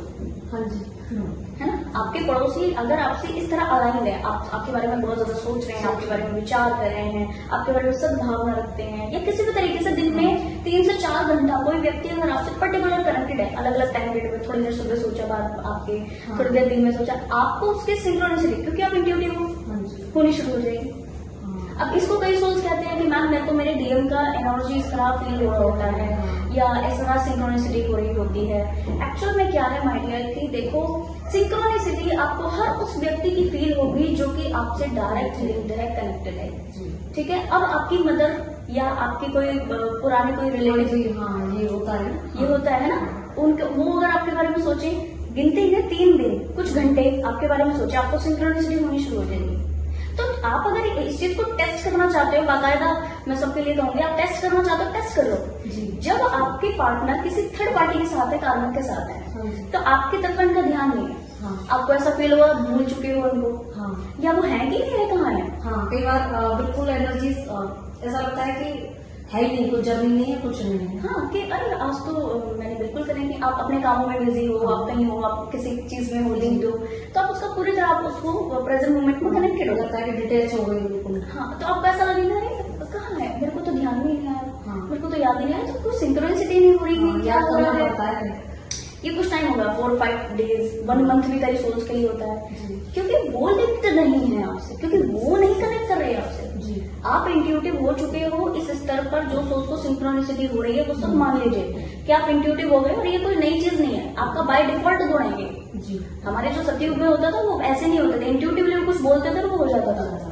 S2: है ना। आपके पड़ोसी अगर आपसे इस तरह अलाइन है, आपके बारे में बहुत ज्यादा सोच रहे हैं, आपके बारे में विचार कर रहे हैं, आपके बारे में सद्भावना रखते हैं, या किसी भी तरीके से दिन में 3 से 4 घंटा कोई व्यक्ति अगर आपसे पर्टिकुलर कनेक्टेड है, अलग अलग टाइम पीरियड में, थोड़ी देर सुबह सोचा, बाद आपके थोड़ी देर दिन में सोचा, आपको उसकी सिंक्रोनिसिटी, क्योंकि आप इंट्यूटिव होनी शुरू हो जाएगी, अब इसको कई सोल्स कहते हैं कि मैम मेरे को मेरे डीएम का एनर्जी खराब फील हो रहा होता है या एसएनआर सिंक्रोनिसिटी हो रही होती है। एक्चुअल में क्या है माय डियर कि देखो, सिंक्रोनिसिटी आपको हर उस व्यक्ति की फील होगी जो कि आपसे डायरेक्ट लिंक्ड है, कनेक्टेड है। ठीक है, अब आपकी मदर या आपकी कोई पुराने कोई रिलेटिव,
S1: हाँ ये होता है,
S2: ये होता है ना, उनके वो अगर आपके बारे में सोचे, गिनते ही 3 दिन कुछ घंटे आपके बारे में सोचे, आपको सिंक्रोनिसिटी होनी शुरू हो जाएगी। तो आप अगर इस चीज को टेस्ट करना चाहते हो, बाकायदा मैं सबके लिए कहूंगी, आप टेस्ट करना चाहते हो, टेस्ट कर लो। जब आपके पार्टनर किसी थर्ड पार्टी के साथ है, कार्मिक के साथ है, तो आपकी तरफ इनका ध्यान नहीं है। आपको ऐसा फील हुआ भूल चुके हो उनको, या वो है कि नहीं है, कहाँ है।
S1: कई बार बिल्कुल एनर्जीज ऐसा लगता है कि है ही नहीं, कुछ जर्नी नहीं है, कुछ नहीं है।
S2: हाँ, कि अरे आज तो मैंने बिल्कुल करें कि आप अपने कामों में बिजी हो, आप कहीं हो, आप किसी चीज में हो, लिंक्ड हो, तो आप उसका पूरी तरह आप उसको प्रेजेंट मोमेंट में कनेक्टेड हो
S1: लगता है कि डिटेच हो गई बिल्कुल।
S2: हाँ, तो आपको ऐसा लगेगा अरे कहाँ है, मेरे को तो ध्यान में नहीं आया, मेरे को तो याद ही नहीं आया, तो कुछ सिंक्रोनिसिटी नहीं हो रही है, क्या हो रहा है। ये कुछ टाइम होगा, 4-5 डेज, 1 मंथ भी कई सोल्स के लिए होता है, क्योंकि वो लिंक्ड नहीं है आपसे, क्योंकि वो नहीं कनेक्ट कर रहे हैं आपसे। आप इंट्यूटिव हो चुके हो इस स्तर पर, जो सोल्स को सिंक्रोनिसिटी हो रही है वो सब मान लीजिए कि आप इंट्यूटिव हो गए, और ये कोई नई चीज नहीं है, आपका बाय डिफॉल्ट गुण है ये। हमारे जो सतयुग में होता था वो ऐसे नहीं होता था, इंट्यूटिवली कुछ बोलते थे वो हो जाता था।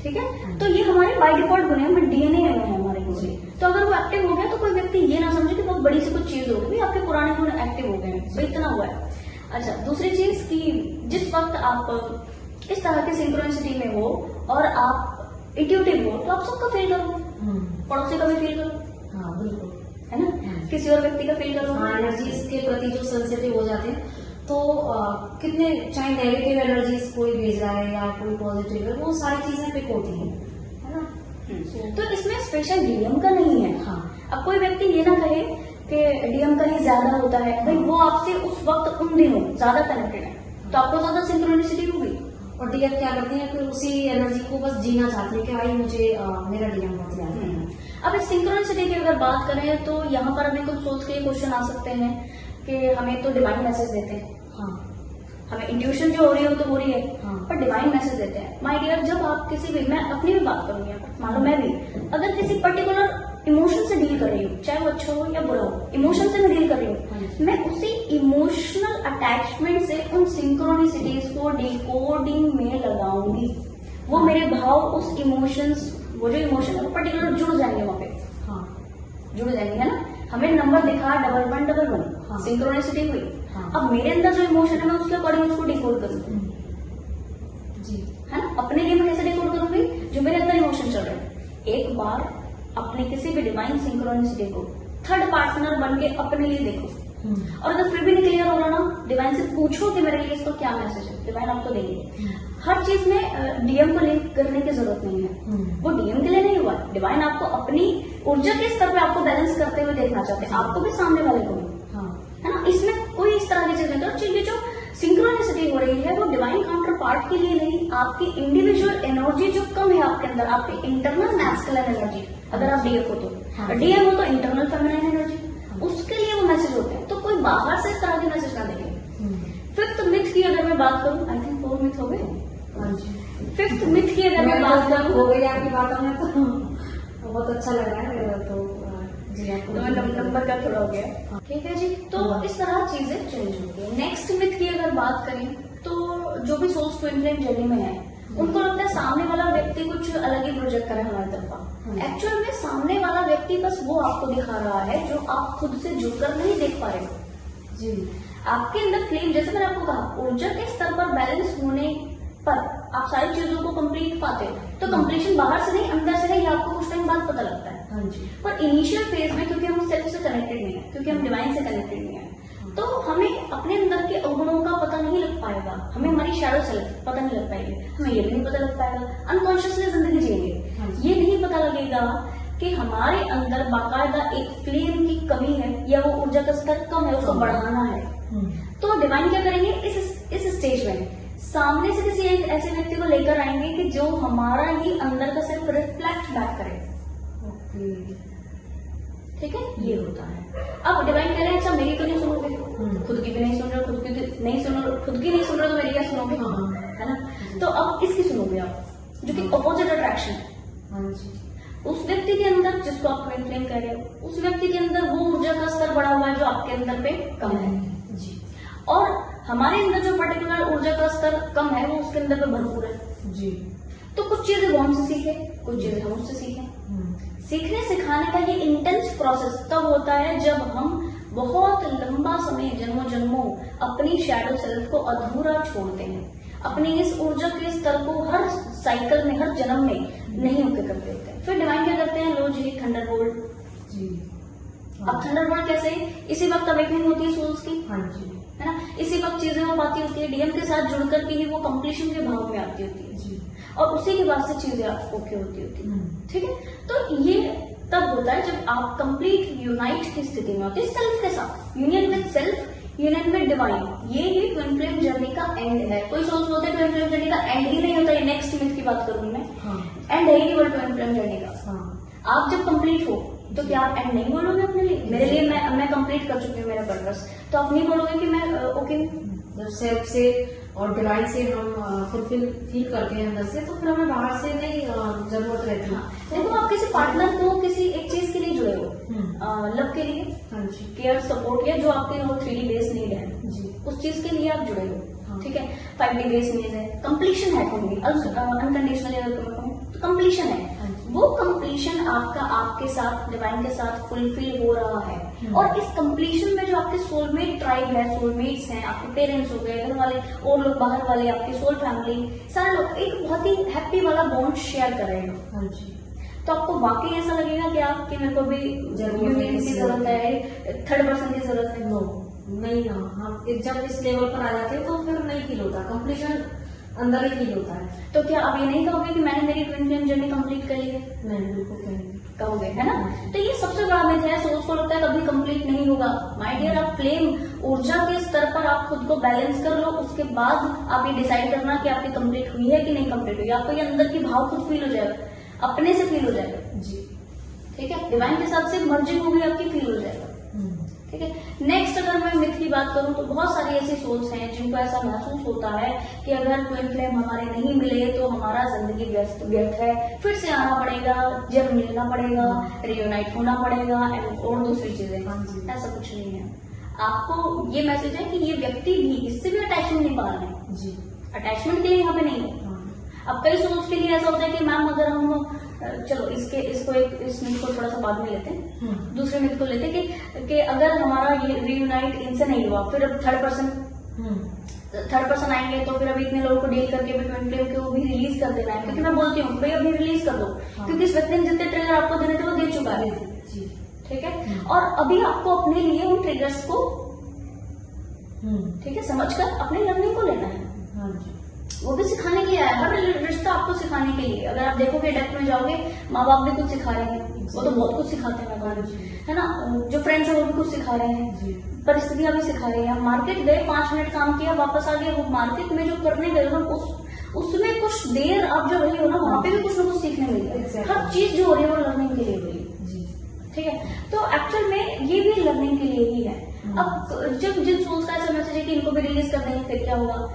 S2: ठीक है, तो ये हमारे बाय डिफॉल्ट गुण है, हमें डीएनए में है हमारे गुण। तो अगर वो एक्टिव हो गया तो कोई व्यक्ति ये ना समझे कि बहुत बड़ी सी कुछ चीज होगी, आपके पुराने गुण एक्टिव हो गए हैं, तो इतना हुआ है। अच्छा, दूसरी चीज कि जिस वक्त आप इस तरह की सिंक्रोनिसिटी में हो और आप इंट्यूटिव हो, तो आप सबका फील करो, पड़ोसी का भी फील करो।
S1: हाँ बिल्कुल,
S2: है ना, किसी और व्यक्ति का फील करो।
S1: एनर्जीज के प्रति जो सेंसिटिव हो जाते हैं, तो कितने चाहे नेगेटिव एनर्जीज कोई भेज रहा है या कोई पॉजिटिव है, वो सारी चीजें पिक होती हैं, है ना।
S2: तो इसमें स्पेशल डीएम का नहीं है।
S1: हाँ,
S2: अब कोई व्यक्ति ये ना कहे कि डीएम का ही ज्यादा होता है, भाई वो आपसे उस वक्त उन दिनों ज्यादा कनेक्टेड है, तो आपको ज्यादा सिंक्रोनिसिटी होगी।
S1: और डीएम क्या करते हैं कि उसी एनर्जी को बस जीना चाहते हैं कि भाई मुझे मेरा डीएम बहुत याद है।
S2: अब इस सिंक्रोनिसिटी की अगर बात करें तो यहाँ पर अभी कुछ सोच के क्वेश्चन आ सकते हैं कि हमें तो डिवाइन मैसेज देते हैं, हमें इंट्यूशन जो हो रही है वो तो हो रही है, पर डिवाइन मैसेज देते हैं। माय डियर, जब आप किसी भी, मैं अपनी भी बात करूंगी, मान लो मैं भी अगर किसी पर्टिकुलर इमोशन से डील कर रही हूँ, चाहे वो अच्छा हो या बुरा हो, इमोशन से मैं डील कर रही हूँ, मैं उसी इमोशनल अटैचमेंट से उन सिंक्रोनिसिटीज को डिकोडिंग में लगाऊंगी। वो मेरे भाव उस इमोशंस, वो जो इमोशन है वो पर्टिकुलर जुड़ जाएंगे वहां पे, जुड़ जाएंगे, है ना। हमें नंबर दिखा 1111, सिंक्रोनिसिटी हुई। अब मेरे अंदर जो इमोशन है मैं उसके अकॉर्डिंग उसको डिकोड करूंगी, है ना। अपने लिए मैं कैसे डिकोड करूंगी, जो मेरे अंदर इमोशन चल रहे हैं। एक बार अपने किसी भी डिवाइन सिंक्रोनिसिटी को थर्ड पार्टनर बन के अपने लिए देखो, और अगर फिर भी नहीं क्लियर हो रहा ना, डिवाइन से पूछो कि मेरे लिए इसको क्या मैसेज है, डिवाइन आपको देंगे। हर चीज में डीएम को लिंक करने की जरूरत नहीं है, वो डीएम के लिए नहीं हुआ, डिवाइन आपको अपनी ऊर्जा के स्तर पे आपको बैलेंस करते हुए देखना चाहते हैं, आपको भी सामने वाले को भी, है ना। इसमें कोई इस तरह की चीज नहीं है। ये जो सिंक्रोनिसिटी हो रही है वो डिवाइन काउंटर पार्ट के लिए नहीं, आपकी इंडिविजुअल एनर्जी जो कम है आपके अंदर, आपकी इंटरनल मैस्कुलिन एनर्जी, अगर आप डीएफ हो तो, डीएम हो तो इंटरनल फेमिनिन एनर्जी, उसके लिए वो मैसेज होते हैं। तो कोई बाहर से इस तरह के मैसेज ना देखे। फिफ्थ मिथ की अगर मैं बात करूं, आई थिंक 4 मिथ हो गए। फिफ्थ मिथ की अगर मैं बात करूं,
S1: हो गई आपकी बातों में, तो बहुत अच्छा लग रहा है। तो
S2: नंबर का थोड़ा हो गया, ठीक है जी। तो इस तरह चीजें चेंज होती है। नेक्स्ट मिथ की अगर बात करें तो जो भी सोल्स ट्विन फ्लेम जर्नी में है, उनको लगता है सामने वाला व्यक्ति कुछ अलग ही प्रोजेक्ट करे हमारी तरफ। एक्चुअल में सामने वाला व्यक्ति बस वो आपको दिखा रहा है जो आप खुद से जुड़कर नहीं देख पा रहे हो जी। आपके अंदर फ्लेम, जैसे मैंने आपको कहा, ऊर्जा के स्तर पर बैलेंस होने पर आप सारी चीजों को कंप्लीट पाते हो। तो कंप्लीशन बाहर से नहीं, अंदर से नहीं, आपको कुछ टाइम बाद पता लगता है। पर इनिशियल फेज में क्योंकि हम सेल्फ से कनेक्टेड नहीं है, क्योंकि हम डिवाइन से कनेक्टेड नहीं है, तो हमें अपने अंदर के अवगुणों का पता नहीं लग पाएगा, हमें हमारी शैडो सेल्फ पता नहीं लग पाएगी, हमें ये भी नहीं पता लग पाएगा, अनकॉन्शियसली जिंदगी जिएंगे। ये नहीं पता लगेगा कि हमारे अंदर बाकायदा एक फ्लेम की कमी है या वो ऊर्जा का स्तर कम है, उसको बढ़ाना है। तो डिवाइन क्या करेंगे, इस स्टेज में सामने से किसी एक ऐसे व्यक्ति को लेकर आएंगे कि जो हमारा ही अंदर का सिर्फ रिफ्लेक्ट बैक करे। ठीक है, ये होता है। अब डिवाइन कह रहे हैं, अच्छा मेरी तो नहीं सुनोगे, खुद की भी नहीं सुन रहे, खुद की नहीं सुन रहे तो मेरी क्या सुनोगे, है ना। तो अब इसकी सुनोगे आप, जो कि अपोजिट अट्रैक्शन है।
S1: हाँ जी।
S2: उस व्यक्ति के अंदर, जिसको आप ट्विन फ्लेम कह रहे हो, उस व्यक्ति के अंदर वो ऊर्जा का स्तर बढ़ा हुआ है जो आपके अंदर पे कम है
S1: जी।
S2: और हमारे अंदर जो पर्टिकुलर ऊर्जा का स्तर कम है वो उसके अंदर पे भरपूर है
S1: जी।
S2: तो कुछ चीजें वो हमसे सीखे, कुछ चीजें हम उससे सीखें। सीखने सिखाने का ये इंटेंस प्रोसेस तब होता है जब हम बहुत लंबा समय, जन्मों जन्मों अपनी शैडो सेल्फ को अधूरा छोड़ते हैं, अपनी इस ऊर्जा के स्तर को हर साइकिल में, हर जन्म में नहीं ओके कर देते हैं। फिर डिवाइन क्या करते हैं, लो जी थंडरबोल्ट
S1: जी।
S2: अब थंडरबोल्ट कैसे, इसी वक्त अवेकनिंग होती है सोल्स की,
S1: हाँ जी।
S2: है ना, इसी वक्त चीजें हो पाती होती है, डीएम के साथ जुड़कर के ही वो कंप्लीशन के भाव में आती होती है
S1: जी।
S2: और उसी के बाद से चीजें आपको ओके होती होती है। ठीक है, तो ये तब होता है जब आप कंप्लीट यूनाइट की स्थिति में होते हैं सेल्फ के साथ, union with self, union with divine. ये ही ट्विन फ्लेम जर्नी का एंड है। कोई सोच बोलते हैं ट्विन फ्लेम जर्नी का एंड ही नहीं होता, ये नेक्स्ट मिथ की बात करूंगी मैं। एंड है ही केवल ट्विन फ्लेम जर्नी का। आप जब कंप्लीट हो तो क्या आप एंड नहीं बोलोगे अपने लिए? मेरे लिए मैं कंप्लीट कर चुकी हूँ मेरा पर्पस, तो आप नहीं बोलोगे कि मैं ओके हूँ।
S1: सेल्फ से और डिवाइन से हम फुलफिल फील करते हैं अंदर से, तो फिर हमें बाहर से नहीं जरूरत रहती है।
S2: देखो आप किसी पार्टनर को किसी एक चीज के लिए जुड़े हो, लव के लिए,
S1: हाँ जी।
S2: केयर, सपोर्ट, या जो आपके 3D बेस नीड है
S1: जी।
S2: उस चीज के लिए आप जुड़े हो।
S1: हाँ।
S2: ठीक है, 5D बेस नीड है, कंप्लीशन है, अनकंडीशनल अगर मैं कहूँ तो कंप्लीशन है। वो कंप्लीशन आपका आपके साथ, डिवाइन के साथ फुलफिल हो रहा है और इस कंप्लीशन में जो आपके सोलमेट ट्राइब है, सोलमेट्स हैं, आपके पेरेंट्स हो गए, घर वाले और लोग बाहर वाले, आपकी सोल फैमिली, सारे लोग एक बहुत ही हैप्पी वाला बॉन्ड शेयर कर रहे हैं।
S1: हाँ जी।
S2: तो आपको वाकई ऐसा लगेगा कि आप, कि मेरे को भी यूनियन की जरूरत है, थर्ड पर्सन की जरूरत है?
S1: नो, नहीं। हम जब इस लेवल पर आ जाते हैं तो फिर नहीं फील होता, कंप्लीशन अंदर ही फील होता है।
S2: तो क्या आप ये नहीं कहोगे कि मैंने मेरी ट्विन फ्लेम जर्नी कंप्लीट कर ली है?
S1: नहीं, बिल्कुल कहेंगे,
S2: कहोगे, है ना। तो ये सबसे बड़ा मिथ है, सोच को लगता है कभी कंप्लीट नहीं होगा। माय डियर, आप फ्लेम ऊर्जा के स्तर पर आप खुद को बैलेंस कर लो, उसके बाद आप ये डिसाइड करना कि आपकी कंप्लीट हुई है कि नहीं कंप्लीट हुई। आपको ये अंदर की भाव खुद फील हो जाएगा, अपने से फील हो जाएगा
S1: जी।
S2: ठीक है, डिवाइन के साथ से मर्जिंग होगी आपकी, फील हो जाएगा। ठीक है, नेक्स्ट अगर मैं मिथ की बात करूं तो बहुत सारी ऐसी सोच हैं जिनको ऐसा महसूस होता है कि अगर ट्विन फ्लेम हमारे नहीं मिले तो हमारा जिंदगी व्यर्थ है, फिर से आना पड़ेगा, जन्म लेना पड़ेगा, रियूनाइट होना पड़ेगा और दूसरी चीजें। ऐसा कुछ नहीं है। आपको ये मैसेज है कि ये व्यक्ति भी, इससे भी अटैचमेंट नहीं पालना है जी, अटैचमेंट के लिए यहाँ पे नहीं है। अब कई सोच के लिए ऐसा होता है कि मैम अगर हम, चलो इस मिथ को थोड़ा सा बाद में लेते हैं, दूसरे मिथ को लेते हैं कि अगर हमारा ये रियूनाइट इनसे नहीं हुआ, फिर अब थर्ड पर्सन आएंगे तो फिर अभी इतने लोगों को डील करके भी ट्विन फ्लेम को भी रिलीज कर देना है। क्योंकि मैं बोलती हूँ भाई अभी रिलीज कर दो, क्योंकि इस व्यक्ति ने जितने ट्रिगर आपको देने थे वो दे चुका है। ठीक है, और अभी आपको अपने लिए उन ट्रिगर्स को ठीक है समझकर अपने लर्निंग को लेना है। वो भी सिखाने के लिए आया, हर रिश्ता आपको सिखाने के लिए। अगर आप देखोगे डेप्थ में जाओगे, माँ बाप भी कुछ सिखा रहे हैं, वो तो बहुत कुछ सिखाते हैं है ना, जो फ्रेंड्स है वो भी कुछ सिखा रहे हैं, परिस्थितियां भी सिखा रही है। मार्केट गए, 5 मिनट काम किया, वापस आ गए, वो मार्केट में जो करने गए हो उसमें कुछ देर आप जो रही हो ना, वहाँ पे भी कुछ ना कुछ सीखने मिलेगा। हर चीज जो हो रही है वो लर्निंग के लिए हो रही है। ठीक है, तो एक्चुअल में ये भी लर्निंग के लिए ही है। अब जब जिन सोल्स का ऐसा मैसेज है कि इनको भी रिलीज कर देंगे, फिर क्या होगा?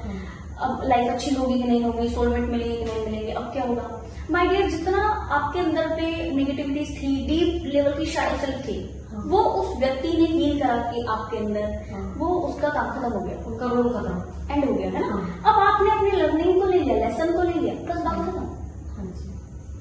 S2: अब लाइफ अच्छी होगी कि नहीं होगी, सोलमेट मिलेंगे कि नहीं मिलेंगे, अब क्या होगा? माय डियर, जितना आपके अंदर पे नेगेटिविटीज थी, डीप लेवल की शैडो सेल्फ थी, वो उस व्यक्ति ने हील करा के आपके अंदर, वो उसका काम खत्म हो गया, उनका रोल खत्म, एंड हो गया, है ना। अब आपने अपनी लर्निंग को ले लिया, लेसन को ले लिया, बस बात खत्म।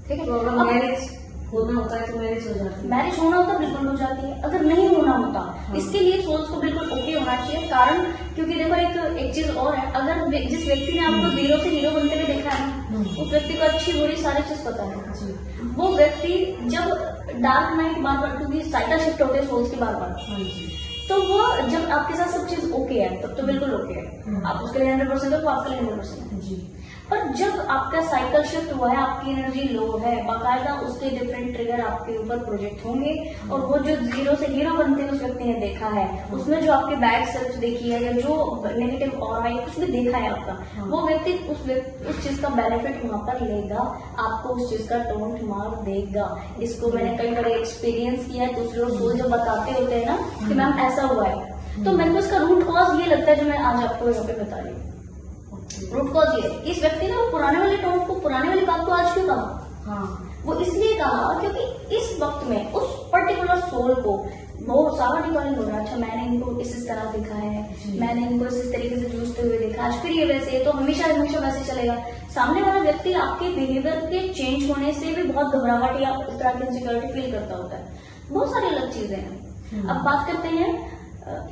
S2: ठीक है,
S1: तो अगर मैरिज होना होता है तो मैरिज हो जाती है,
S2: मैरिज होना होता बिल्कुल हो जाती है। अगर नहीं होना होता, इसके लिए सोल्स को बिल्कुल ओके होना चाहिए। कारण क्योंकि देखो एक चीज और है, अगर जिस व्यक्ति ने आपको 0 से हीरो बनते हुए देखा है, उस व्यक्ति को अच्छी बुरी सारी चीज पता है। वो व्यक्ति जब डार्क नाइट बार बार, क्योंकि साइकिल शिफ्ट होते हैं सोल्स की बार बार, तो वो जब आपके साथ सब चीज ओके है तब तो बिल्कुल ओके है, आप उसके लिए 100% हो, वो आपके लिए 100% है। पर जब आपका साइकिल शिफ्ट हुआ है, आपकी एनर्जी लो है, बाकायदा उसके डिफरेंट ट्रिगर आपके ऊपर प्रोजेक्ट होंगे, और वो जो 0 से हीरो बनते हैं उस व्यक्ति ने देखा है, उसमें जो आपके बैड सेल्फ देखी है या जो नेगेटिव ऑरा है कुछ भी देखा है आपका, वो व्यक्ति उस चीज का बेनिफिट वहां पर लेगा, आपको उस चीज का टोंट मार देगा। इसको मैंने कई बार एक्सपीरियंस किया है, दूसरे लोग सोल जब बताते होते हैं ना कि मैम ऐसा हुआ है, तो मेरे को इसका रूट कॉज ये लगता है जो मैं आज आपको यहाँ पे बता रही हूँ। रूट कॉज ये, इस व्यक्ति ने वो पुराने वाले टोन को, पुराने वाली बात को आज क्यों कहा? वो इसलिए कहा क्योंकि इस वक्त में उस पर्टिकुलर सोल को वो सारा डिफाइन हो रहा है, अच्छा मैंने इनको इस तरह देखा है, मैंने इनको इस तरीके से जूझते हुए देखा, आज फिर ये वैसे है, तो हमेशा हमेशा वैसे चलेगा। सामने वाला व्यक्ति आपके बिहेवियर के चेंज होने से भी बहुत घबराहट या इस तरह की इनसिक्योरिटी फील करता होता है। बहुत सारी अलग चीजें हैं। अब बात करते हैं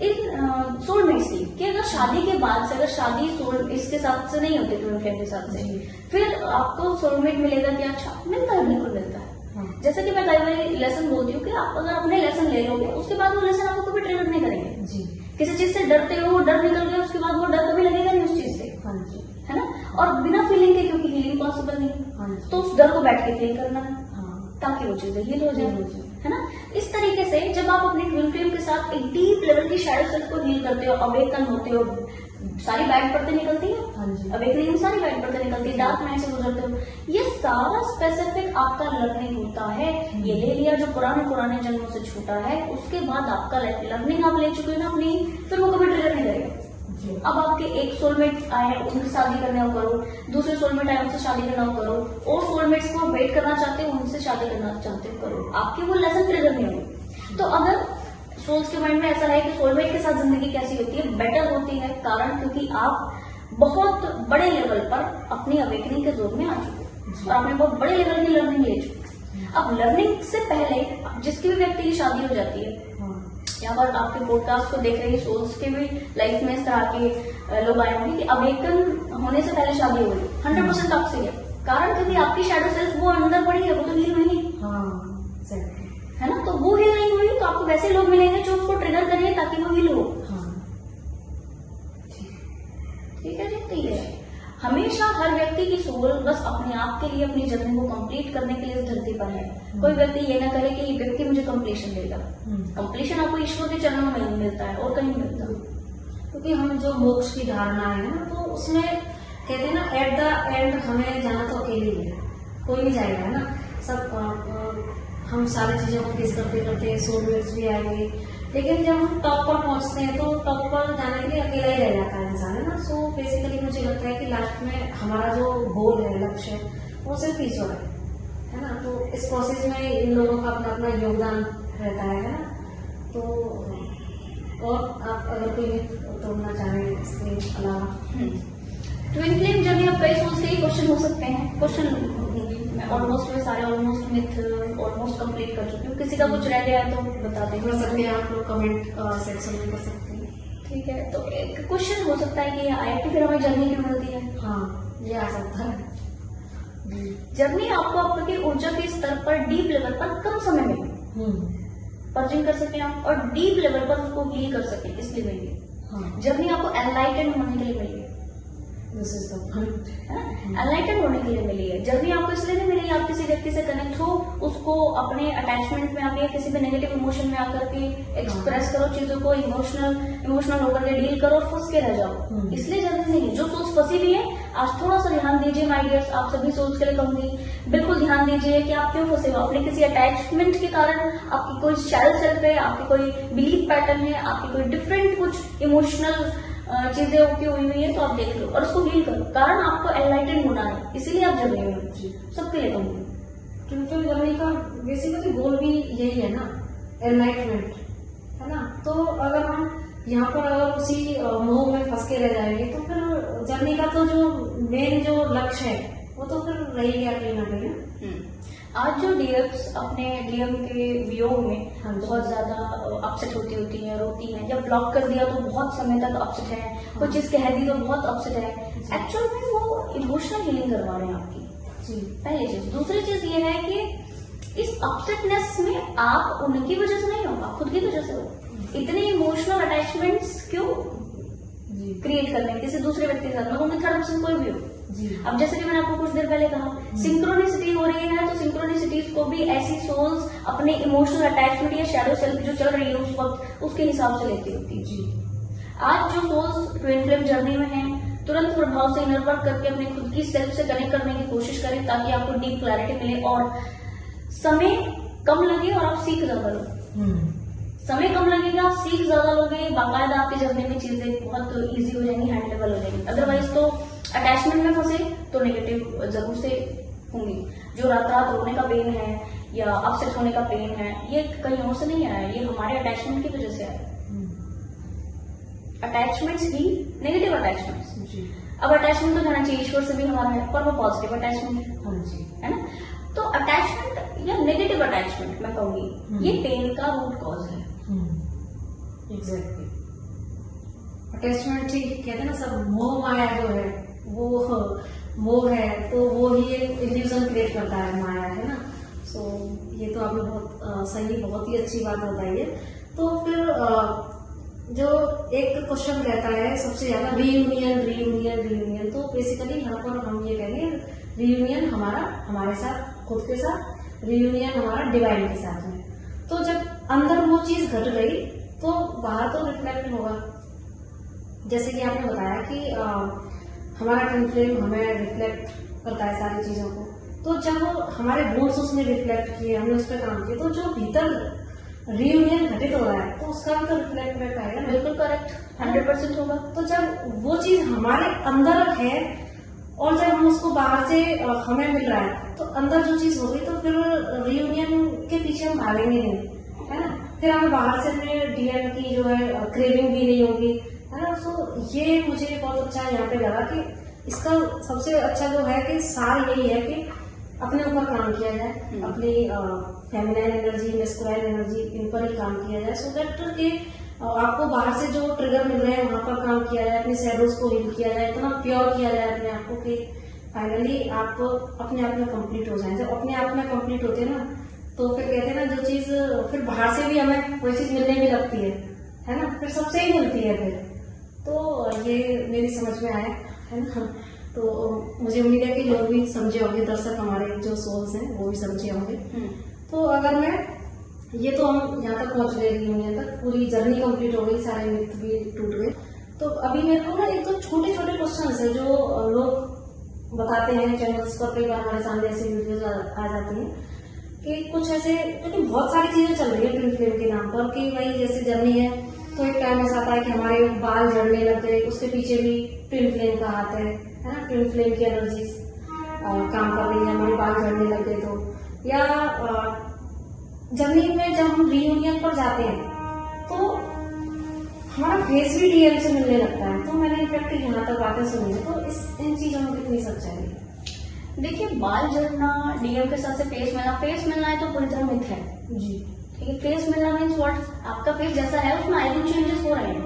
S2: इन सोलमेट्स की, कि अगर शादी के बाद से, अगर शादी सोल इसके साथ से नहीं होती ट्विन फ्लेम के साथ से, फिर आपको सोलमेट मिलेगा क्या? अच्छा मिलता है, बिल्कुल मिलता है। जैसे कि मैं कई बार लेसन बोलती हूँ कि आप अगर अपने लेसन ले लोगे, उसके बाद वो लेसन आपको कभी ट्रिगर नहीं करेंगे जी। किसी चीज से डरते हो, डर निकल गया, उसके बाद वो डर कभी लगेगा नहीं उस चीज से, है ना। और बिना फीलिंग के, क्योंकि हीलिंग पॉसिबल नहीं, तो उस डर को बैठ के फील करना है ताकि वो चीजें हील हो जाए, है ना। इस तरीके से जब आप अपनी ट्विन फ्लेम के साथ एक डीप लेवल की शैडो सेल्फ को हील करते हो, अवेकन होते हो, सारी बैड परतें निकलती है, अवेकनिंग में सारी बैड परतें निकलती है, डार्क नाइट से गुजरते हो, ये सारा स्पेसिफिक आपका लर्निंग होता है। ये ले लिया जो पुराने जन्मों से छूटा है, उसके बाद आपका लर्निंग आप ले चुके हो ना अपनी, फिर वो कभी ट्रिगर नहीं करेगा। अब आपके एक सोलमेट आए, उनकी शादी करने को करो, दूसरे सोलमेट आए, उनसे शादी करना हो करो, और सोलमेट्स को वेट करना चाहते हो, उनसे शादी करना चाहते हो करो, आपकी वो लेसन ट्रिगर नहीं होगी। तो अगर सोल्स के माइंड में ऐसा है कि सोलमेट के साथ जिंदगी कैसी होती है, बेटर होती है, कारण क्योंकि आप बहुत बड़े लेवल पर अपनी अवेकनिंग के जोन में आ चुके और आपने बहुत बड़े लेवल की लर्निंग ले चुके। अब लर्निंग से पहले जिसकी भी व्यक्ति की शादी हो जाती है, यहाँ पर आपके पॉडकास्ट को देख रहे हैं सोल्स के भी लाइफ में इस तरह के लोग आए होंगे कि अवेकन होने से पहले शादी हो गई, 100% टॉक्सिक है, कारण क्योंकि आपकी शैडो सेल्फ वो अंदर पड़ी है, वो तो हील नहीं है ना। तो वो हील नहीं हुई तो आपको वैसे लोग मिलेंगे जो उसको ट्रिगर करेंगे ताकि वो हील हो। ठीक है जी। तो ये हमेशा हर व्यक्ति की सोल बस अपने आप के लिए, अपनी जर्नी को कंप्लीट करने के लिए इस धरती पर है। कोई व्यक्ति ये ना करे कि ये व्यक्ति मुझे कंप्लीशन देगा। कंप्लीशन आपको ईश्वर के चरणों में नहीं मिलता है और कहीं मिलता है,
S1: क्योंकि हम जो मोक्ष की धारणा है ना, तो उसमें कहते हैं ना, एट द एंड हमें जाना तो अकेले ही है, कोई नहीं जाएगा, है ना। सब हम सारी चीजों को फेस करते करते सोलमेट्स भी आएंगे, लेकिन जब हम टॉप पर पहुंचते हैं तो टॉप पर जाने के लिए अकेला ही रह जाता है इंसान, है ना। सो बेसिकली मुझे लगता है कि लास्ट में हमारा जो गोल है, लक्ष्य है, वो सिर्फ ईश्वर है ना। तो इस प्रोसेस में इन लोगों का अपना अपना योगदान रहता है ना। तो और आप अगर कोई तोड़ना चाहें इसके अलावा
S2: ट्विन फ्लेम जर्नी अब कई सोच के क्वेश्चन हो सकते हैं, क्वेश्चन ऑलमोस्ट में सारे ऑलमोस्ट मिथ ऑलमोस्ट कंप्लीट कर चुकी हूँ। किसी का कुछ रह गया है तो बताते
S1: हो सकते हैं, आप लोग कमेंट सेक्शन में कर सकते हैं।
S2: ठीक है। तो एक क्वेश्चन हो सकता है कि IIT फिर हमें जर्नी क्यों मिलती है?
S1: हाँ, ये आ सकता है।
S2: जर्नी आपको आपके ऊर्जा के स्तर पर डीप लेवल पर कम समय में पर्जिंग कर सके आप और डीप लेवल पर उसको हील कर सके, इसलिए मिली है। जर्नी आपको एनलाइटेंड होने के लिए मिली है, एनलाइटेंड होने के लिए मिली है। जर्नी आपको इसलिए नहीं मिली, आप किसी व्यक्ति से कनेक्ट हो, उसको अपने अटैचमेंट में आके, किसी भी नेगेटिव इमोशन में आकर के एक्सप्रेस करो चीजों को, इमोशनल होकर के डील करो और फंस के रह जाओ, इसलिए जर्नी नहीं है। जो सोच फंसी भी है, आज थोड़ा सा ध्यान दीजिए माय डियर्स, आप सभी सोच के लिए कहूंगी, बिल्कुल ध्यान दीजिए कि आप क्यों फंसे हो। अपने किसी अटैचमेंट के कारण आपकी कोई शैडो सेल्फ है, आपकी कोई बिलीफ पैटर्न है, आपकी कोई डिफरेंट कुछ इमोशनल चीजें होती हुई है, तो आप देख लो और उसको हील करो, कारण आपको एनलाइटेंड होना है, इसीलिए आप जर्नी में हो। सबके लिए कहूंगी
S1: ट्विन जर्नी का बेसिकली गोल भी यही है ना, एनलाइटमेंट, है ना। तो अगर हम यहाँ पर अगर उसी मोह में फंस के रह जाएंगे तो फिर जर्नी का तो जो मेन जो लक्ष्य है वो तो फिर रह गया कहीं ना कहीं।
S2: आज जो डीएम्स अपने डीएम के वियोग में बहुत ज्यादा अपसेट होती हैं, रोती हैं, जब ब्लॉक कर दिया तो बहुत समय तक अपसेट है, कोई चीज कह दी तो बहुत अपसेट है, एक्चुअल में वो इमोशनल हीलिंग करवा रहे हैं आपकी। पहली चीज। दूसरी चीज ये है कि इस अपसेटनेस में आप उनकी वजह से नहीं हो, आप खुद की वजह से हो। इतने इमोशनल अटैचमेंट्स क्यों क्रिएट करने किसी दूसरे व्यक्ति के साथ, मैं थर्ड पर्सन कोई भी हो। अब जैसे कि मैंने आपको कुछ देर पहले कहा, सिंक्रोनिसिटी हो रही है, तो सिंक्रोनिसिटीज को भी ऐसी सोल्स अपने इमोशनल अटैचमेंट या शैडो सेल्फ जो चल रही है उस वक्त, उसके हिसाब से लेती होती है। आज जो सोल्स ट्विन फ्लेम जर्नी में हैं, तुरंत प्रभाव से इनर वर्क करके अपने खुद की सेल्फ से कनेक्ट करने की कोशिश करें ताकि आपको डीप क्लैरिटी मिले और समय कम लगे और आप सीख ज्यादा लो। समय कम लगेगा, सीख ज्यादा लोगे, बाकायदा आपके जर्नी में चीजें बहुत इजी हो जाएंगी, हैंडलेबल हो जाएंगी। अदरवाइज तो अटैचमेंट में फंसे तो नेगेटिव जरूर से होंगी। जो रात रात रोने का पेन है या अपसेट होने का पेन है, ये कहीं और से नहीं आया, ये हमारे अटैचमेंट की वजह से आया। अटैचमेंट्स ही नेगेटिव अटैचमेंट्स। अब अटैचमेंट तो जाना चाहिए ईश्वर से भी हमारा है, पर वो पॉजिटिव अटैचमेंट है ना। तो अटैचमेंट या नेगेटिव अटैचमेंट मैं कहूंगी ये पेन का रूट कॉज है।
S1: एग्जैक्टली। अटैचमेंट ठीक कहते हैं ना सब, मोह माया जो है वो है, तो वो ही एक इल्यूजन क्रिएट करता है, माया है ना। सो ये तो आपने बहुत सही, बहुत ही अच्छी बात बताई है। तो फिर जो एक क्वेश्चन रहता है सबसे ज्यादा, रीयूनियन, तो बेसिकली यहाँ पर हम ये कहेंगे रीयूनियन हमारे साथ, खुद के साथ, रीयूनियन हमारा डिवाइन के साथ में। तो जब अंदर वो चीज घट गई तो बाहर तो रिफ्लेक्ट होगा। जैसे कि आपने बताया कि हमारा ट्विन फ्लेम हमें रिफ्लेक्ट करता है सारी चीजों को, तो जब हमारे बोन्स उसने रिफ्लेक्ट किए, हमने उस पर काम किया, तो जो भीतर रीयूनियन घटित हो रहा है तो उसका भी तो रिफ्लेक्ट बैक आएगा।
S2: बिल्कुल करेक्ट, 100% होगा।
S1: तो जब वो चीज हमारे अंदर है और जब हम उसको बाहर से हमें मिल रहा है, तो अंदर जो चीज होगी तो फिर रीयूनियन के पीछे हम भागेंगे नहीं, है ना। फिर हमें बाहर से हमें डीएन की जो है क्रेविंग भी नहीं होगी, है ना। तो ये मुझे बहुत अच्छा यहाँ पे लगा कि इसका सबसे अच्छा जो है कि सार यही है कि अपने ऊपर काम किया जाए, अपनी फेमिनाइन एनर्जी, मैस्कुलाइन एनर्जी, इन पर ही काम किया जाए, सो दैट कि आपको बाहर से जो ट्रिगर मिल रहे हैं वहां पर काम किया जाए, अपने शैडोज को हील किया जाए, इतना प्योर किया जाए अपने आप को कि फाइनली आप अपने आप में कंप्लीट हो जाए। जब अपने आप में कंप्लीट होते हैं ना, तो फिर कहते हैं ना, जो चीज फिर बाहर से भी हमें कोई चीज मिलने भी लगती है ना, फिर सबसे ही मिलती है फिर। तो ये मेरी समझ में आया, है ना। तो मुझे उम्मीद है कि लोग भी समझे होंगे, दर्शक हमारे जो सोल्स हैं वो भी समझे होंगे। तो अगर मैं ये तो हम यहाँ तक पहुंच गए, यूनियन तक पूरी जर्नी कंप्लीट हो गई, सारे मिथ भी टूट गए। तो अभी मेरे को ना एक तो छोटे छोटे क्वेश्चन है जो लोग बताते हैं चैनल्स पर, कई बार हमारे सामने ऐसे वीडियोज आ जाती हैं कि कुछ ऐसे, क्योंकि बहुत सारी चीजें चल रही है ट्विन फ्लेम के नाम पर, कि भाई जैसे जर्नी है तो एक टाइम ऐसा आता है कि हमारे बाल झड़ने लग गए, उसके पीछे भी ट्विन फ्लेम का हाथ है ना। ट्विन फ्लेम की एनर्जी काम कर रही है, हमारे बाल झड़ने लग गए तो, या जर्नी में जब हम रीयूनियन पर जाते हैं तो हमारा फेस भी डीएम से मिलने लगता है। तो मैंने इनफैक्ट यहाँ तक बातें सुनी है, तो इन चीजों में कितनी सच्चाई है?
S2: देखिए, बाल झड़ना, डीएम के साथ से फेस मिलना है तो पूरी तरह मिथ है
S1: जी।
S2: ठीक है, फेस मिलना मीन्स व्हाट, आपका फेस जैसा है उसमें आइकन चेंजेस हो रहे हैं।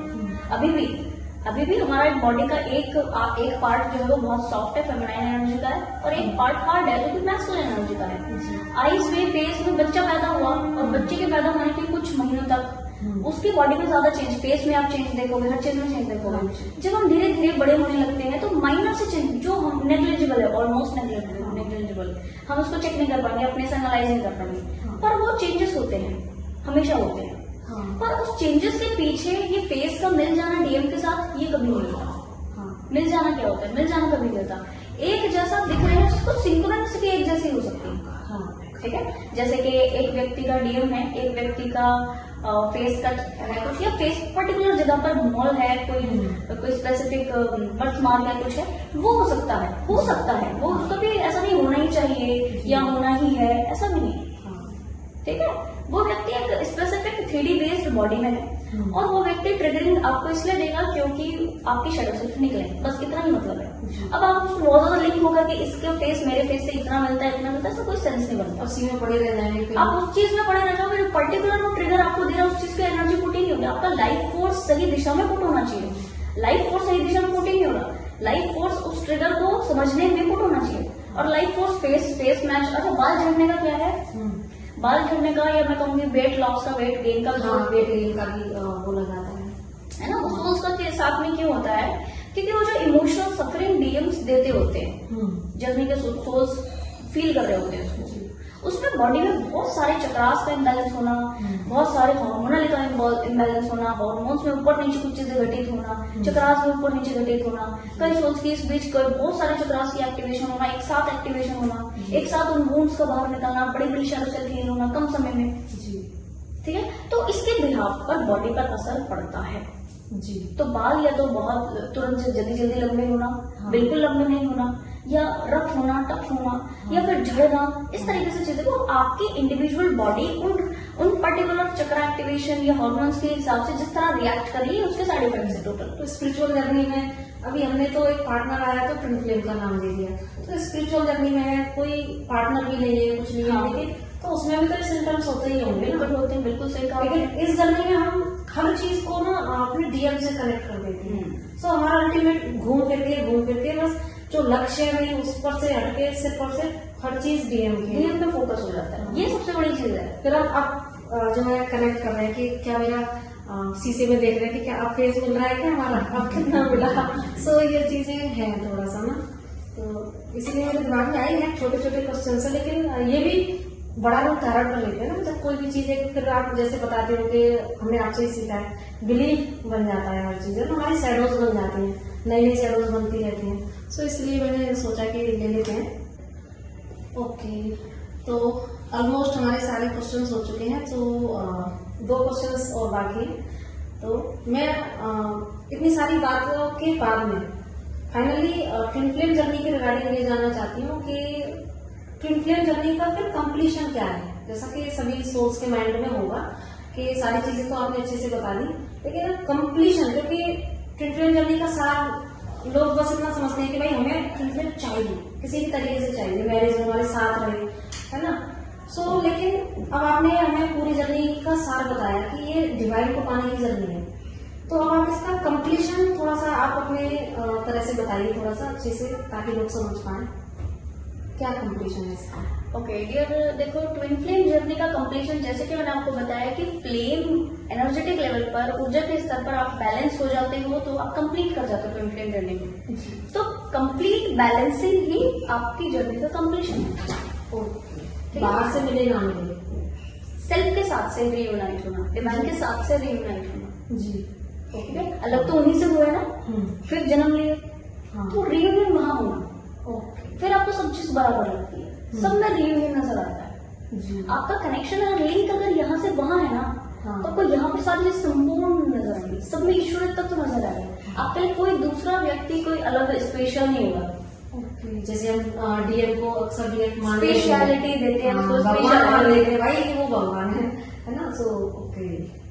S2: अभी भी हमारा बॉडी का एक पार्ट जो है वो बहुत सॉफ्ट है, फेमिनाइन एनर्जी का है, और एक पार्ट हार्ड है जो कि मैस्कुलाइन एनर्जी का है। आईज में, फेस में बच्चा पैदा हुआ और बच्चे के पैदा होने के कुछ महीनों तक उसकी बॉडी में ज्यादा चेंज, फेस में आप चेंज देखोगे, हर चीज में चेंज देखोगे। जब हम धीरे धीरे बड़े होने लगते हैं तो माइनर से चेंज जो हम नेग्लिजिबल है, ऑलमोस्ट नेग्लिजिबल, हम उसको चेक नहीं कर पाएंगे, अपने से एनालाइज नहीं कर पाएंगे, पर वो चेंजेस होते हैं, हमेशा होते हैं। पर उस चेंजेस के पीछे ये फेस का मिल जाना डीएम के साथ, ये कभी नहीं होता। मिल जाना क्या होता है? मिल जाना कभी नहीं होता। एक जैसा दिख रहे हैं, उसको सिंक्रोनिसिटी एक जैसी हो सकती है, ठीक है। जैसे कि एक व्यक्ति का डीएम है, एक व्यक्ति का फेस का है कुछ, या फेस पर्टिकुलर जगह पर मॉल है, कोई स्पेसिफिक बर्थ मार्क है, कुछ है, वो हो सकता है, वो उसका भी ऐसा नहीं होना ही चाहिए या होना ही है, ऐसा भी नहीं, ठीक है। वो व्यक्ति एक स्पेसिफिक 3D बेस्ड बॉडी में है और वो व्यक्ति ट्रिगरिंग आपको इसलिए देगा क्योंकि आपकी शैडो सेल्फ निकले, बस इतना ही मतलब है। अब आप उसको बहुत ज्यादा लिंक होकर कि इसके फेस मेरे फेस से इतना मिलता है, ऐसा कोई सेंस नहीं बनता।
S1: उसी में पड़े रह जाएंगे,
S2: आप उस चीज में पड़े रह जाओगे, जो पर्टिकुलर वो ट्रिगर आपको दे रहा है उस चीज की एनर्जी पुट ही नहीं होगी। आपका लाइफ फोर्स सही दिशा में पुट होना चाहिए, लाइफ फोर्स सही दिशा में पुट ही नहीं होगा। लाइफ फोर्स उस ट्रिगर को समझने में पुट होना चाहिए, और लाइफ फोर्स फेस मैच। अच्छा, बाल झड़ने का क्या है? बाल झड़ने का, या मैं कहूंगी वेट लॉस का, वेट गेन का,
S1: वेट गेन का भी वो लगाता है
S2: ना। उसका साथ में क्यों होता है? क्योंकि वो जो इमोशनल सफरिंग डीएम्स देते होते हैं, जर्नी के सोल्स फील कर रहे होते हैं उसमें बॉडी में बहुत सारे चक्रास का इम्बैलेंस होना, बहुत सारे हार्मोनल का इम्बैलेंस होना, हार्मोन्स में ऊपर नीचे कुछ चीजें घटित होना, चक्रास में ऊपर नीचे घटित होना, कई सोल्स की इस बीच बहुत सारे चक्रास की एक्टिवेशन होना, एक साथ एक्टिवेशन होना, एक साथ उन वुंड्स का बाहर निकलना, बड़ी बड़ी शैडो सेल क्लियर होना कम समय में, ठीक है। तो इसके बिहाफ पर बॉडी पर असर पड़ता है जी। तो बाल या तो बहुत तुरंत से जल्दी लंबे होना, बिल्कुल लंबे नहीं होना, या रफ होना, टफ होना, या फिर झड़ना, इस तरीके से चीजें वो आपकी इंडिविजुअल बॉडी उन पर्टिकुलर चक्र एक्टिवेशन या हॉर्मोन्स के हिसाब से जिस तरह रिएक्ट कर रही है उसके साइड इफेक्ट्स है टोटल।
S1: तो स्पिरिचुअल जर्नी में अभी हमने तो एक पार्टनर आया तो ट्विन फ्लेम का नाम दे दिया, तो स्पिरिचुअल जर्नी में है कोई पार्टनर भी नहीं है, कुछ नहीं है, लेकिन तो उसमें भी तो सिम्टम्स होते ही होंगे,
S2: बिल्कुल होते हैं, बिल्कुल सही कहा।
S1: लेकिन इस जर्नी में हम हर चीज को ना अपने डीएम से कनेक्ट कर देते हैं। सो हमारा अल्टीमेट घूम फिर के बस जो लक्ष्य है नहीं उस पर से हटके सिर्फ और सिर्फ हर चीज डीएम
S2: पे फोकस हो जाता है, ये सबसे बड़ी चीज है।
S1: फिर अब जो है कनेक्ट कर रहे हैं कि क्या मेरा शीशे में देख रहे हैं कि क्या अब फेस मिल रहा है, क्या हमारा अब कितना मिला। सो ये चीजें हैं थोड़ा सा ना, तो इसीलिए मेरे दिमाग में आई है छोटे छोटे क्वेश्चन है, लेकिन ये भी बड़ा रूप धारण कर लेते हैं ना, जब कोई भी चीज है फिर आप जैसे बताते हो कि हमने आपसे ही सीखा है, बिलीव बन जाता है हर चीज है ना, हमारी शैडोज बन जाती हैं, नई नई शैडोज बनती रहती हैं। सो इसलिए मैंने सोचा कि ले लेते हैं। ओके, तो ऑलमोस्ट हमारे सारे क्वेश्चंस हो चुके हैं, तो 2 क्वेश्चंस और बाकी हैं। तो मैं इतनी सारी बातों के बाद में फाइनली ट्विन फ्लेम जर्नी के रिगार्डिंग ये जानना चाहती हूँ कि ट्विन फ्लेम जर्नी का फिर कंप्लीशन क्या है। जैसा कि सभी सोल्स के माइंड में होगा कि सारी चीजें तो आपने अच्छे से बता दी, लेकिन कंप्लीशन, क्योंकि ट्विन फ्लेम जर्नी का सार लोग बस इतना समझते हैं कि भाई हमें ट्विन फ्लेम चाहिए, किसी भी तरीके से चाहिए, मैरिज में हमारे साथ रहे, है ना। सो लेकिन अब आपने हमें पूरी जर्नी का सार बताया कि ये डिवाइन को पाने की जर्नी है, तो अब आप इसका कंप्लीशन थोड़ा सा आप अपने तरह से बताइए थोड़ा सा अच्छे से, ताकि लोग समझ पाए क्या कंप्लीशन है इसका।
S2: ओके डियर, देखो ट्विन फ्लेम जर्नी का कंप्लीशन जैसे कि मैंने आपको बताया कि फ्लेम एनर्जेटिक लेवल पर, ऊर्जा के स्तर पर आप बैलेंस हो जाते हो तो आप कंप्लीट कर जाते हो ट्विन फ्लेम जर्नी को। तो कंप्लीट बैलेंसिंग ही आपकी जर्नी का कंप्लीशन है।
S1: बाहर से मिले ना मिले,
S2: सेल्फ के साथ से रीयूनाइट होना, डिवाइन के साथ से रीयूनाइट होना।
S1: जी
S2: ओके, अलग तो उन्हीं से हुआ है ना, फिर जन्म लिए, तो रीयूनियन वहां होना। फिर आपको सब चीज बराबर लगती है, सब में रीयूनियन नजर आता है। आपका कनेक्शन अगर लिंक अगर यहाँ से वहां है ना, तो आपको यहाँ पे सारी चीज संपूर्ण नजर आएगी, सब में ईश्वर तत्व नजर आएगा। आपके लिए कोई दूसरा व्यक्ति कोई अलग स्पेशल नहीं होगा।
S1: जैसे हम डीएम को अक्सर डीएम
S2: स्पेशलिटी देते हैं,
S1: भाई वो भगवान है ना। सो ओके,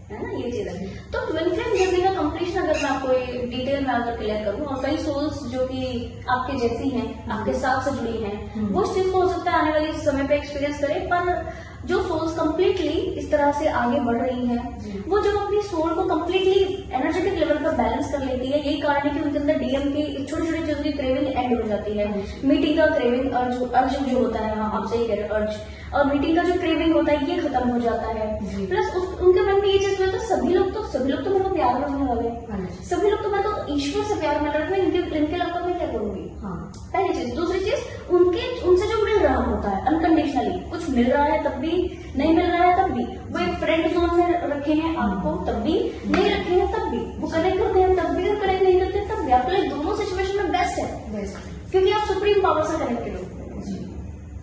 S2: है ना, ये चीज है। तो ट्विन फ्लेम जर्नी का कंप्लीशन अगर मैं आपको डिटेल में अगर क्लियर करूँ, और कई सोल्स जो कि आपके जैसी हैं, आपके साथ से जुड़ी हैं, वो इस चीज को हो सकता है आने वाले समय पे एक्सपीरियंस करें, पर जो सोल्स कंप्लीटली इस तरह से आगे बढ़ रही हैं, वो जब अपनी सोल को कंप्लीटली एनर्जेटिक लेवल पर बैलेंस कर लेती है, यही कारण है कि उनके अंदर डीएम की छोटी छोटी चीजों की क्रेविंग एंड हो जाती है। मीटिंग का क्रेविंग, अर्ज जो होता है, आप सही कह रहे हो, अर्ज और मीटिंग का जो क्रेविंग होता है ये खत्म हो जाता है। प्लस उनके मन में ये चीज होता है, सभी लोग तो मेरे को प्यार करने वाले हैं, सभी लोग तो मैं तो ईश्वर से प्यार मिल रहा है, इनके लगता मैं क्या करूंगी। पहली चीज। दूसरी चीज, उनसे जो मिल रहा होता है अनकंडीशनली, कुछ मिल रहा है तब भी, नहीं मिल रहा है तब भी, वो एक फ्रेंड जोन में रखे हैं आपको तब भी, नहीं रखे हैं तब भी, वो कनेक्ट करते हैं तब भी और कनेक्ट नहीं करते तब भी, आपके लिए दोनों सिचुएशन में बेस्ट है, क्योंकि आप सुप्रीम पावर से कनेक्टेड हो।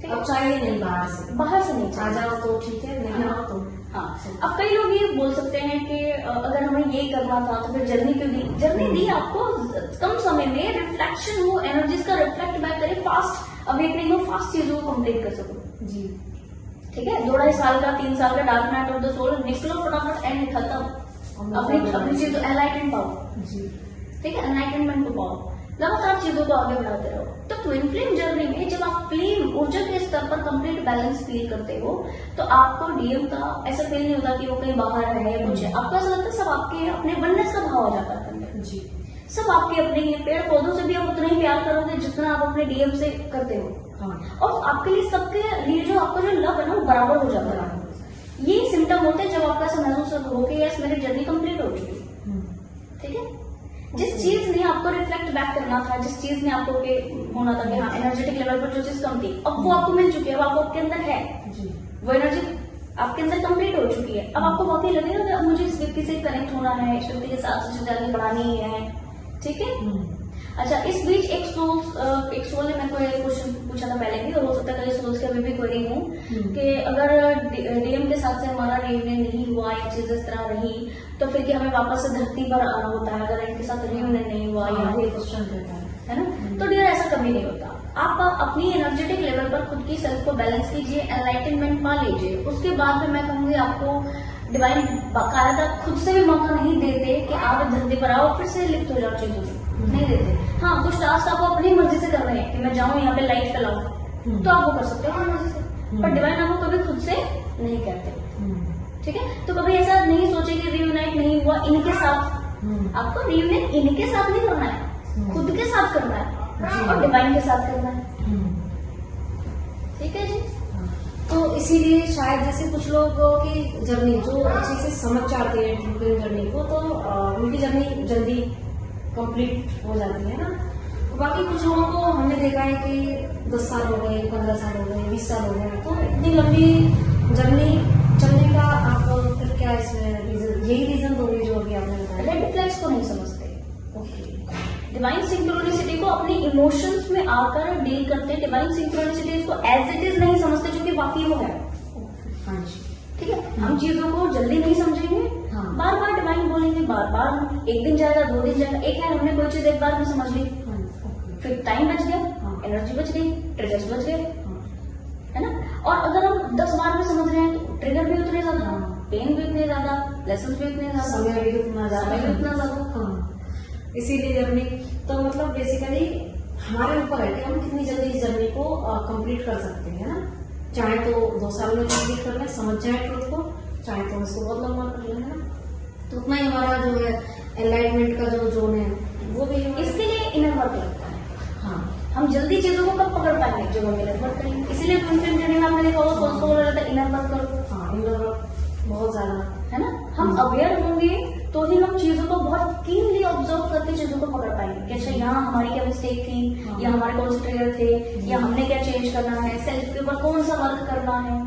S1: अब चाहिए नहीं बाहर से नहीं, आ जाओ तो ठीक है, नहीं आओ तो
S2: हाँ। अब कई लोग ये बोल सकते हैं कि अगर हमें ये करना था तो फिर जर्नी क्यों दी? जर्नी दी आपको कम समय में रिफ्लेक्शन हो, एनर्जीज का रिफ्लेक्ट बैक करे, फास्ट अवेकनिंग हो, फास्ट चीजों को कंप्लीट कर सको।
S1: जी
S2: ठीक है, 2-2.5 साल का 3 साल का dark night of the soul निकलो फटाफट, एंड खत्म, अपनी चीज एनलाइटन पाओ। ठीक है, एनलाइटनमेंट को पाओ, लगातार चीजों को आगे बढ़ाते रहो। तो ट्विन फ्लेम जर्नी में जब आप फ्लेम ऊर्जा के स्तर पर कंप्लीट बैलेंस फील करते हो, तो आपको डीएम का ऐसा फील नहीं होता कि वो कहीं बाहर है या कुछ है, आपको ऐसा लगता है सब आपके अपने वननेस का भाव आ जाता है अंदर। जी, सब आपके अपने ही, पेड़ पौधों से भी आप उतना ही प्यार करोगे जितना आप अपने डीएम से करते हो। और आपके लिए सबके लिए जो आपका जो लव है ना वो बराबर हो जाता है। ये सिम्टम होते हैं जब आपका ऐसा महसूस हो कि यस मेरी जर्नी कंप्लीट हो चुकी है। ठीक है, जिस चीज ने आपको रिफ्लेक्ट बैक करना था, जिस चीज ने आपको होना था कि हाँ एनर्जेटिक लेवल पर जो चीज कम थी, अब वो आपको मिल चुकी है, अब आपको आपके अंदर है, वो एनर्जी आपके अंदर कंप्लीट हो चुकी है। अब आपको वाकई लगेगा कि अब मुझे इस व्यक्ति से कनेक्ट होना है, इस व्यक्ति के साथ चीजें आगे बढ़ानी है। ठीक है। अच्छा, इस बीच एक सोल ने मेरे को एक क्वेश्चन पूछा था पहले भी, और हो सकता है कई सोल्स के अभी भी क्वेरी हो कि अगर डीएम के साथ से हमारा रियूनियन नहीं हुआ या चीज इस तरह रही, तो फिर क्या हमें वापस से धरती पर आना होता है? अगर इनके साथ रियूनियन नहीं हुआ या ये क्वेश्चन रहता है ना, तो डियर ऐसा कभी नहीं होता। आप अपनी एनर्जेटिक लेवल पर खुद की सेल्फ को बैलेंस कीजिए, एनलाइटनमेंट पा लीजिए। उसके बाद में मैं कहूंगी आपको डिवाइन बाकायदा खुद से भी मौका नहीं देते कि आप इस धरती पर आओ फिर से लिप्त हो जाओ चीजों से, नहीं देते। हाँ, कुछ टास्क आप अपनी मर्जी से कर रहे हैं कि मैं जाऊं यहाँ पे लाइट फैलाऊं, तो आप वो कर सकते हो अपनी मर्जी से, पर डिवाइन आपको कभी खुद से नहीं कहते। ठीक है, तो कभी ऐसा नहीं सोचे कि रियूनाइट नहीं हुआ इनके साथ, आपको रियूनाइट इनके साथ नहीं करना है, खुद के साथ करना है और डिवाइन के साथ करना है। ठीक है जी।
S1: तो इसीलिए शायद जैसे कुछ लोगों की जर्नी जो अच्छे से समझ जाते हैं ट्रिपल जर्नी को, तो उनकी जर्नी जल्दी कंप्लीट हो जाती है ना। तो बाकी कुछ लोगों को हमने देखा है कि 10 साल हो गए, 15 साल हो गए, 20 साल हो गए, तो इतनी लंबी जर्नी चलने का आप फिर क्या इसमें रीजन, यही रीजन दोगे जो अभी आपने बताया?
S2: रेड फ्लैग्स को नहीं समझते।
S1: ओके।
S2: डिवाइन सिंक्रोनिसिटी को अपनी इमोशंस में आकर डील करते हैं। डिवाइन सिंक्रोनिसिटी इसको एज इट इज नहीं समझते जो कि वाकई वो है।
S1: हाँ जी।
S2: ठीक है, हम चीजों को जल्दी नहीं समझेंगे,
S1: हाँ।
S2: बार बार डिवाइन बोलेंगे, बार बार, एक दिन जाएगा, 2 दिन जाएगा। एक है हमने कोई चीज एक बार में समझ ली, फिर टाइम बच गया, एनर्जी बच गई, ट्रिगर्स बच गए, है ना। और अगर हम 10 बार में समझ रहे हैं तो ट्रिगर भी उतने ज्यादा, पेन भी उतने ज्यादा, लेसन भी उतने ज्यादा,
S1: समय भी उतना
S2: ज्यादा।
S1: हाँ, इसीलिए जर्नी तो मतलब बेसिकली हमारे ऊपर है कि हम कितनी जल्दी इस जर्नी को कंप्लीट कर सकते हैं ना। चाहे तो 2 साल में कंप्लीट कर लें, समझ जाए ट्रूथ को, चाहे तो उसको बहुत लंबा कर लें, है ना। तो उतना ही हमारा जो है एनलाइटमेंट का जो जोन है वो भी
S2: इसके लिए इनर वर्क लगता है।
S1: हाँ,
S2: हम जल्दी चीजों को कब पकड़ पाएंगे, जो हम इनर वर्क करेंगे। इसीलिए ट्रेनिंग आपने देखा होगा, सोच को बोला जाता है इनर वर्क करो।
S1: हाँ, इनर वर्क बहुत ज्यादा,
S2: है ना। हम अवेयर होंगे तो ही हम चीजों को बहुत कीनली ऑब्जर्व करके चीजों को पकड़ पाएंगे कि अच्छा यहाँ हमारी क्या मिस्टेक थी, या हमारे कौन से ट्रिगर थे, या हमने क्या चेंज करना है, सेल्फ के ऊपर कौन सा वर्क करना है।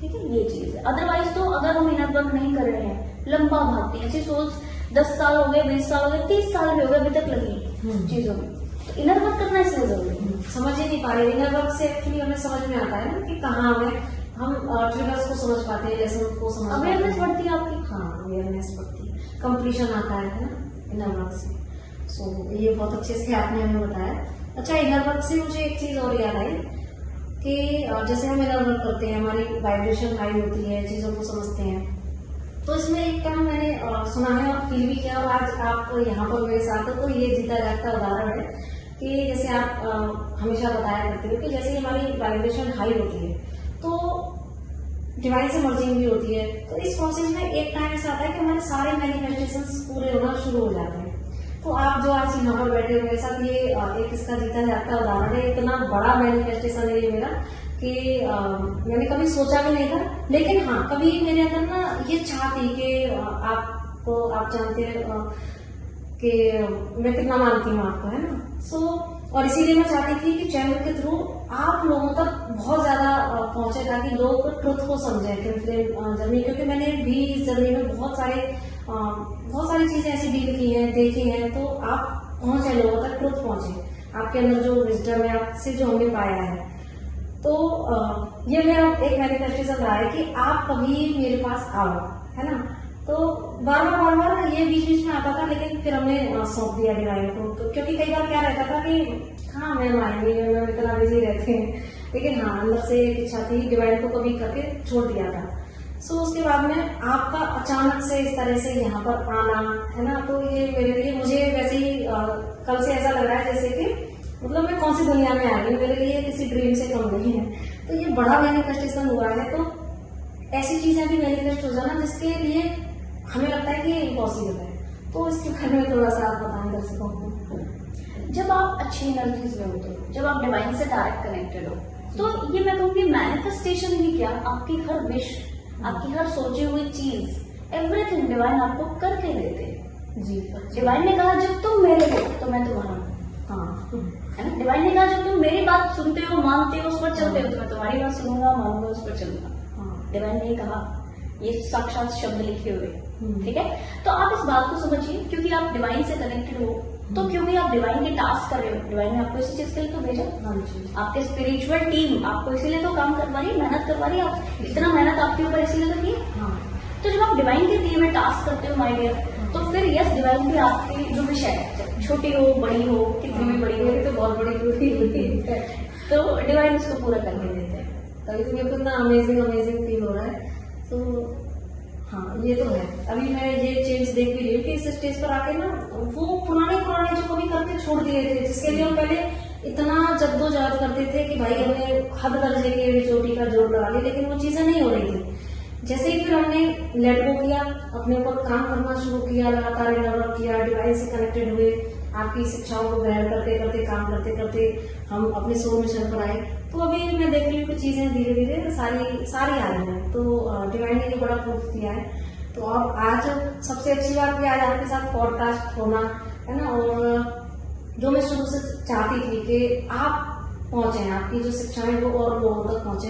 S2: ठीक है, ये चीज है। अदरवाइज तो अगर हम इनर वर्क नहीं कर रहे हैं, लंबा भागते हैं, ऐसी सोच 10 साल हो गए, 20 साल हो गए, 30 साल भी हो गए, अभी तक लगी चीजों में, तो इनर वर्क करना इसलिए जरूरी है।
S1: समझ ही नहीं पा रहे। इनर वर्क से एक्चुअली हमें समझ में आता है ना कि कहाँ हमें हम ट्रिगर्स को समझ पाते हैं, लेसन को समझ पाते हैं,
S2: अवेयरनेस बढ़ती है आपकी।
S1: हाँ, अवेयरनेस बढ़ती है, कंप्लीशन आता है ना इनर वर्क से। सो ये बहुत अच्छे से आपने हमें बताया। अच्छा, इनर वर्क से मुझे एक चीज और याद आई कि जैसे हम इनर वर्क करते हैं, हमारी वाइब्रेशन हाई होती है, चीजों को समझते हैं, तो इसमें एक काम मैंने सुना है और फील भी किया, और आज आप यहाँ पर मेरे साथ हो, तो ये जीता जागता उदाहरण है कि जैसे आप हमेशा बताया करते हो कि जैसे हमारी वाइब्रेशन हाई होती है तो डिवाइन से मर्जिंग भी होती है, तो इस प्रोसेस में एक टाइम ऐसा आता है कि हमारे सारे मैनिफेस्टेशंस पूरे होना शुरू हो जाते हैं। तो आप जो आज यहाँ पर बैठे हो मेरे साथ, ये एक इसका जीता जागता उदाहरण है। इतना बड़ा मैनिफेस्टेशन है ये मेरा कि मैंने कभी सोचा भी नहीं था, लेकिन हाँ, कभी मेरे अंदर ना ये चाह थी कि आप जानते हैं कि मैं कितना मानती हूँ आपको, है ना। और इसीलिए मैं चाहती थी कि चैनल के थ्रू आप लोगों तक बहुत ज्यादा पहुंचे, ताकि लोग ट्रुथ को समझें जर्नी, क्योंकि मैंने भी इस जर्नी में बहुत सारी चीजें ऐसी डील की हैं, देखी हैं, तो आप पहुंचे, लोगों तक ट्रुथ पहुंचे, आपके अंदर जो विजडम है, आपसे जो हमने पाया है। तो ये मेरा एक मैनिफेस्टेशन रहा है कि आप कभी मेरे पास आओ, है ना। तो बार बार ये बीच में आता था, लेकिन फिर हमने सौंप दिया डिवाइन को, तो क्योंकि कई बार क्या रहता था कि हाँ मैम आएंगे, मैम इतना बिजी रहते हैं, लेकिन हाँ अंदर से एक इच्छा थी, डिवाइन को कभी करके छोड़ दिया था। सो उसके बाद में आपका अचानक से इस तरह से यहाँ पर आना, है ना, तो ये मेरे लिए, मुझे वैसे ही कल से ऐसा लग रहा है जैसे कि मतलब मैं कौन सी दुनिया में आ गई, मेरे लिए किसी ड्रीम से कम नहीं है। तो ये बड़ा मैनिफेस्टेशन हुआ है, तो ऐसी चीजें भी मैनिफेस्ट हो जाना जिसके लिए हमें लगता है कि इम्पॉसिबल है। तो इसके बारे में थोड़ा सा आप बताएं दर्शकों को।
S2: जब आप अच्छी एनर्जीज में होते हो, जब आप डिवाइन से डायरेक्ट कनेक्टेड हो, तो ये मैं कहूँगी मैनिफेस्टेशन ही क्या, आपकी हर विश, आपकी हर सोची हुई चीज, एवरीथिंग डिवाइन आपको करके देते जी। डिवाइन ने कहा जब तुम मेरे हो तो मैं तुम्हारा हूँ, हाँ, है ना। डिवाइन ने कहा जब तुम मेरी बात सुनते हो, मानते हो, उस पर चलते हो, तो मैं तुम्हारी बात सुनूंगा, मानूंगा, उस पर चलूंगा। डिवाइन ने कहा, ये साक्षात शब्द लिखे हुए, ठीक है। तो आप इस बात को समझिए, क्योंकि आप डिवाइन से कनेक्टेड हो, तो क्योंकि आप डिवाइन के टास्क कर रहे हो, डिवाइन ने आपको इसी चीज के लिए तो भेजा। आपके स्पिरिचुअल टीम आपको इसीलिए तो काम करवा रही है, मेहनत करवा रही है, आप इतना मेहनत आपके ऊपर इसीलिए तो की। तो जब आप डिवाइन के दिए में टास्क करते हो माय डियर, तो फिर यस डिवाइन भी आपकी जो विषय है, छोटी हो बड़ी हो, कितनी भी बड़ी हो,
S1: तो बहुत बड़ी होती है,
S2: तो डिवाइन उसको पूरा करके देते हैं।
S1: तभी तो मेरे को इतना अमेजिंग फील हो रहा है। तो हाँ, ये तो है। अभी मैं ये चेंज देख भी रही हूँ कि इस स्टेज पर आके ना वो पुराने जो कभी करके छोड़ दिए थे, जिसके लिए हम पहले इतना जद्दोजहद करते थे कि भाई हमने हद दर्जे की चोटी का जोर लगा लिया, लेकिन वो चीजें नहीं हो रही थी। जैसे ही फिर हमने लेट गो किया, अपने ऊपर काम करना शुरू किया, लगातार डेवलप किया, डिवाइन से कनेक्टेड हुए, आपकी शिक्षाओं को ग्रहण करते करते काम करते करते हम अपने सोल मिशन पर आए। तो अभी मैं देख रही हूँ कि चीजें धीरे धीरे सारी आ रही हैं। तो डिवाइन ने ये बड़ा प्रूफ दिया है। तो अब आज सबसे अच्छी बात आज आपके साथ पॉडकास्ट होना है ना, और जो मैं शुरू से चाहती थी कि आप पहुंचे, आपकी जो शिक्षाएं वो और लोगों तक पहुंचे,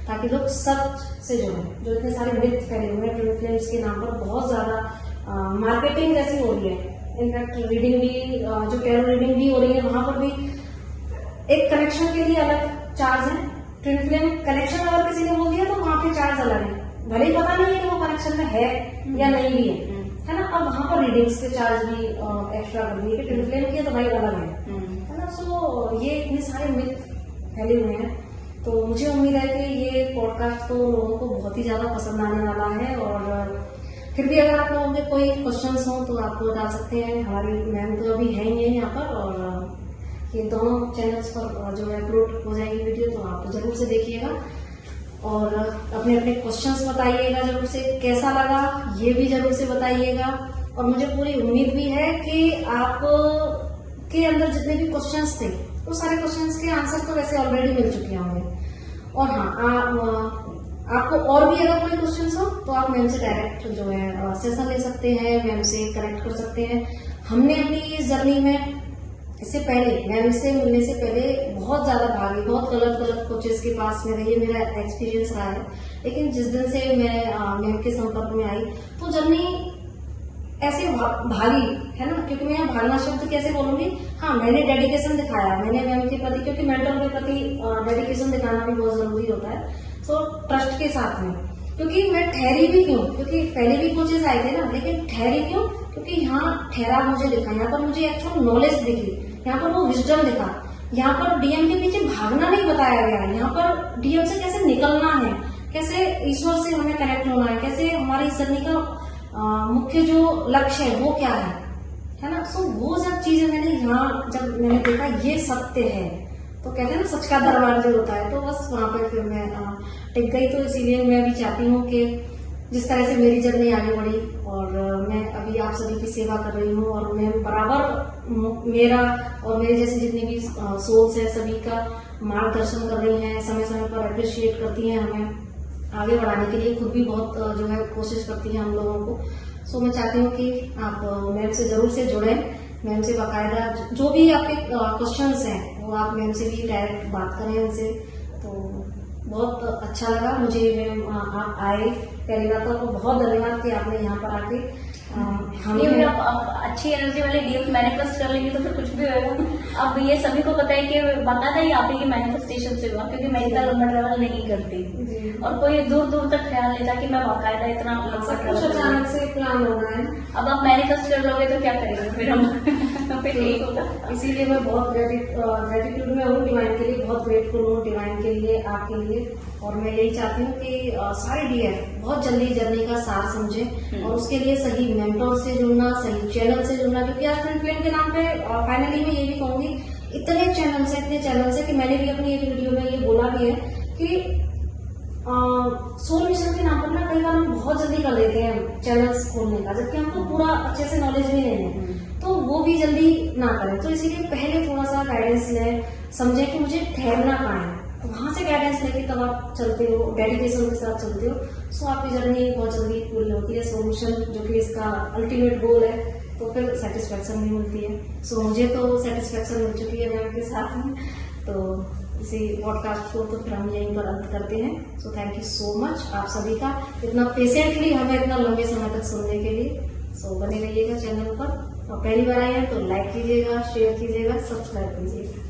S1: ताकि लोग सच से जुड़े। जो इतने सारे मिथ फैले हुए हैं ट्विन फ्लेम्स के नाम पर, बहुत ज्यादा मार्केटिंग जैसी हो रही है। इनफैक्ट रीडिंग भी, जो टैरो रीडिंग भी हो रही है, वहां पर भी एक कनेक्शन के लिए अलग चार्ज है। ट्विन फ्लेम कनेक्शन अगर किसी ने बोल दिया तो वहां के चार्ज अलग है, भले ही पता नहीं है कि वो कनेक्शन में है या नहीं भी है ना। अब वहां पर रीडिंग्स के चार्ज भी एक्स्ट्रा कर दिए कि ट्विन फ्लेम की तो भाई अलग है ना। सो ये इतने सारे मिथ फैले हुए हैं। तो मुझे उम्मीद है कि ये पॉडकास्ट तो लोगों को बहुत ही ज्यादा पसंद आने वाला है। और फिर भी अगर आप लोगों के कोई क्वेश्चंस हो तो आप बता सकते हैं। हमारी मैम तो अभी है ही है यहाँ पर, और ये दोनों चैनल्स पर जो है अपलोड हो जाएगी वीडियो, तो आप जरूर से देखिएगा और अपने अपने क्वेश्चंस बताइएगा जरूर से। कैसा लगा ये भी जरूर से बताइएगा। और मुझे पूरी उम्मीद भी है कि आप के अंदर जितने भी क्वेश्चंस थे वो सारे क्वेश्चंस के आंसर तो वैसे ऑलरेडी मिल चुके होंगे। और हाँ, आपको और भी अगर कोई क्वेश्चंस हो तो आप मैम से डायरेक्ट जो है सेशन ले सकते हैं, मैम से कनेक्ट कर सकते हैं। हमने अपनी जर्नी में इससे पहले, मैम से मिलने से पहले बहुत ज्यादा भागी, बहुत गलत कोचेस के पास में रही, मेरा एक्सपीरियंस रहा है। लेकिन जिस दिन से मैं मैम के संपर्क में आई तो जर्नी ऐसे भागी है ना, क्योंकि मैं यहाँ भागना शब्द कैसे बोलूंगी, हाँ मैंने डेडिकेशन दिखाया, मैंने मैम के प्रति, क्योंकि मेंटर के प्रति डेडिकेशन दिखाना भी बहुत जरूरी होता है। तो ट्रस्ट के साथ में, क्योंकि मैं ठहरी भी क्यों, क्योंकि पहले भी कोचेस आए थे ना, लेकिन ठहरी क्यों, क्योंकि यहाँ ठहराव मुझे दिखा, यहाँ पर मुझे एक्चुअल नॉलेज दिखी, यहाँ पर वो विजडम दिखा। यहाँ पर डीएम के पीछे भागना नहीं बताया गया है, यहाँ पर डीएम से कैसे निकलना है, कैसे ईश्वर से हमें कनेक्ट होना है, कैसे हमारी जर्नी का मुख्य जो लक्ष्य है वो क्या है ना। सो वो सब चीजें मैंने यहाँ जब मैंने देखा ये सत्य है, तो कहते हैं ना सच का दरबार जो होता है, तो बस वहां पर फिर मैं टिक गई। तो इसीलिए मैं भी चाहती हूँ कि जिस तरह से मेरी जर्नी आगे बढ़ी और मैं अभी आप सभी की सेवा कर रही हूँ, और मैं बराबर मेरा और मेरे जैसे जितनी भी सोल्स है सभी का मार्गदर्शन कर रही हैं, समय समय पर अप्रिशिएट करती हैं हमें आगे बढ़ाने के लिए, खुद भी बहुत जो है कोशिश करती हैं हम लोगों को। सो मैं चाहती हूँ कि आप मैम से जरूर से जुड़ें, मैम से बाकायदा जो भी आपके क्वेश्चंस हैं वो आप मैम से भी डायरेक्ट बात करें उनसे। तो बहुत अच्छा लगा मुझे मैम आप आए, पहली बात तो आपको बहुत धन्यवाद कि आपने यहाँ पर आके
S2: हमें अच्छी एनर्जी वाले डीएम मैनिफेस्ट कर लेंगे तो फिर कुछ भी होगा। अब ये सभी को पता है कि बताता ही आप ही के मैनिफेस्टेशन से हुआ, क्योंकि मैं इतना लंबा ट्रैवल नहीं करती और कोई दूर दूर तक ख्याल लेता कि मैं बाकायदा इतना लंबा ट्रैवल
S1: अचानक से प्लान होना है।
S2: अब आप मैनिफेस्ट कर लोगे तो क्या करेंगे फिर हम फिर यही होगा।
S1: इसीलिए मैं बहुत ग्रेटिट्यूड में हूँ डिवाइन के लिए, बहुत ग्रेटफुल हूँ डिवाइन के लिए, आपके लिए। और मैं यही चाहती हूँ कि सारे डीएफ बहुत जल्दी जर्नी का सार समझें और उसके लिए सही मेंटोर से जुड़ना, सही चैनल से जुड़ना। क्योंकि आज ट्विन फ्लेम के नाम पे फाइनली मैं ये भी कहूंगी, इतने चैनल्स है कि मैंने भी अपनी एक वीडियो में ये बोला भी है कि सोल मिशन के नाम पर ना कई बार हम बहुत जल्दी कर देते हैं चैनल्स खोलने का, जबकि हमको पूरा अच्छे से नॉलेज भी नहीं है, तो वो भी जल्दी ना करें। तो इसीलिए पहले थोड़ा सा गाइडेंस लें, समझे कि मुझे ठहरना कहाँ है, तो वहां से गाइडेंस लेके तब आप चलते हो, डेडिकेशन के साथ चलते हो, सो आपकी जर्नी बहुत जल्दी पूरी होती है। सो मिशन जो कि इसका अल्टीमेट गोल है, तो फिर सेटिस्फेक्शन भी मिलती है। सो मुझे तो सेटिस्फेक्शन मिल चुकी है मैम के साथ में। तो इसी पॉडकास्ट को तो फिर हम यहीं पर अंत करते हैं। So thank you so much आप सभी का, इतना पेशेंटली हमें इतना लंबे समय तक सुनने के लिए। सो बने रहिएगा चैनल पर, और पहली बार आए हैं तो लाइक कीजिएगा, शेयर कीजिएगा, सब्सक्राइब कीजिएगा।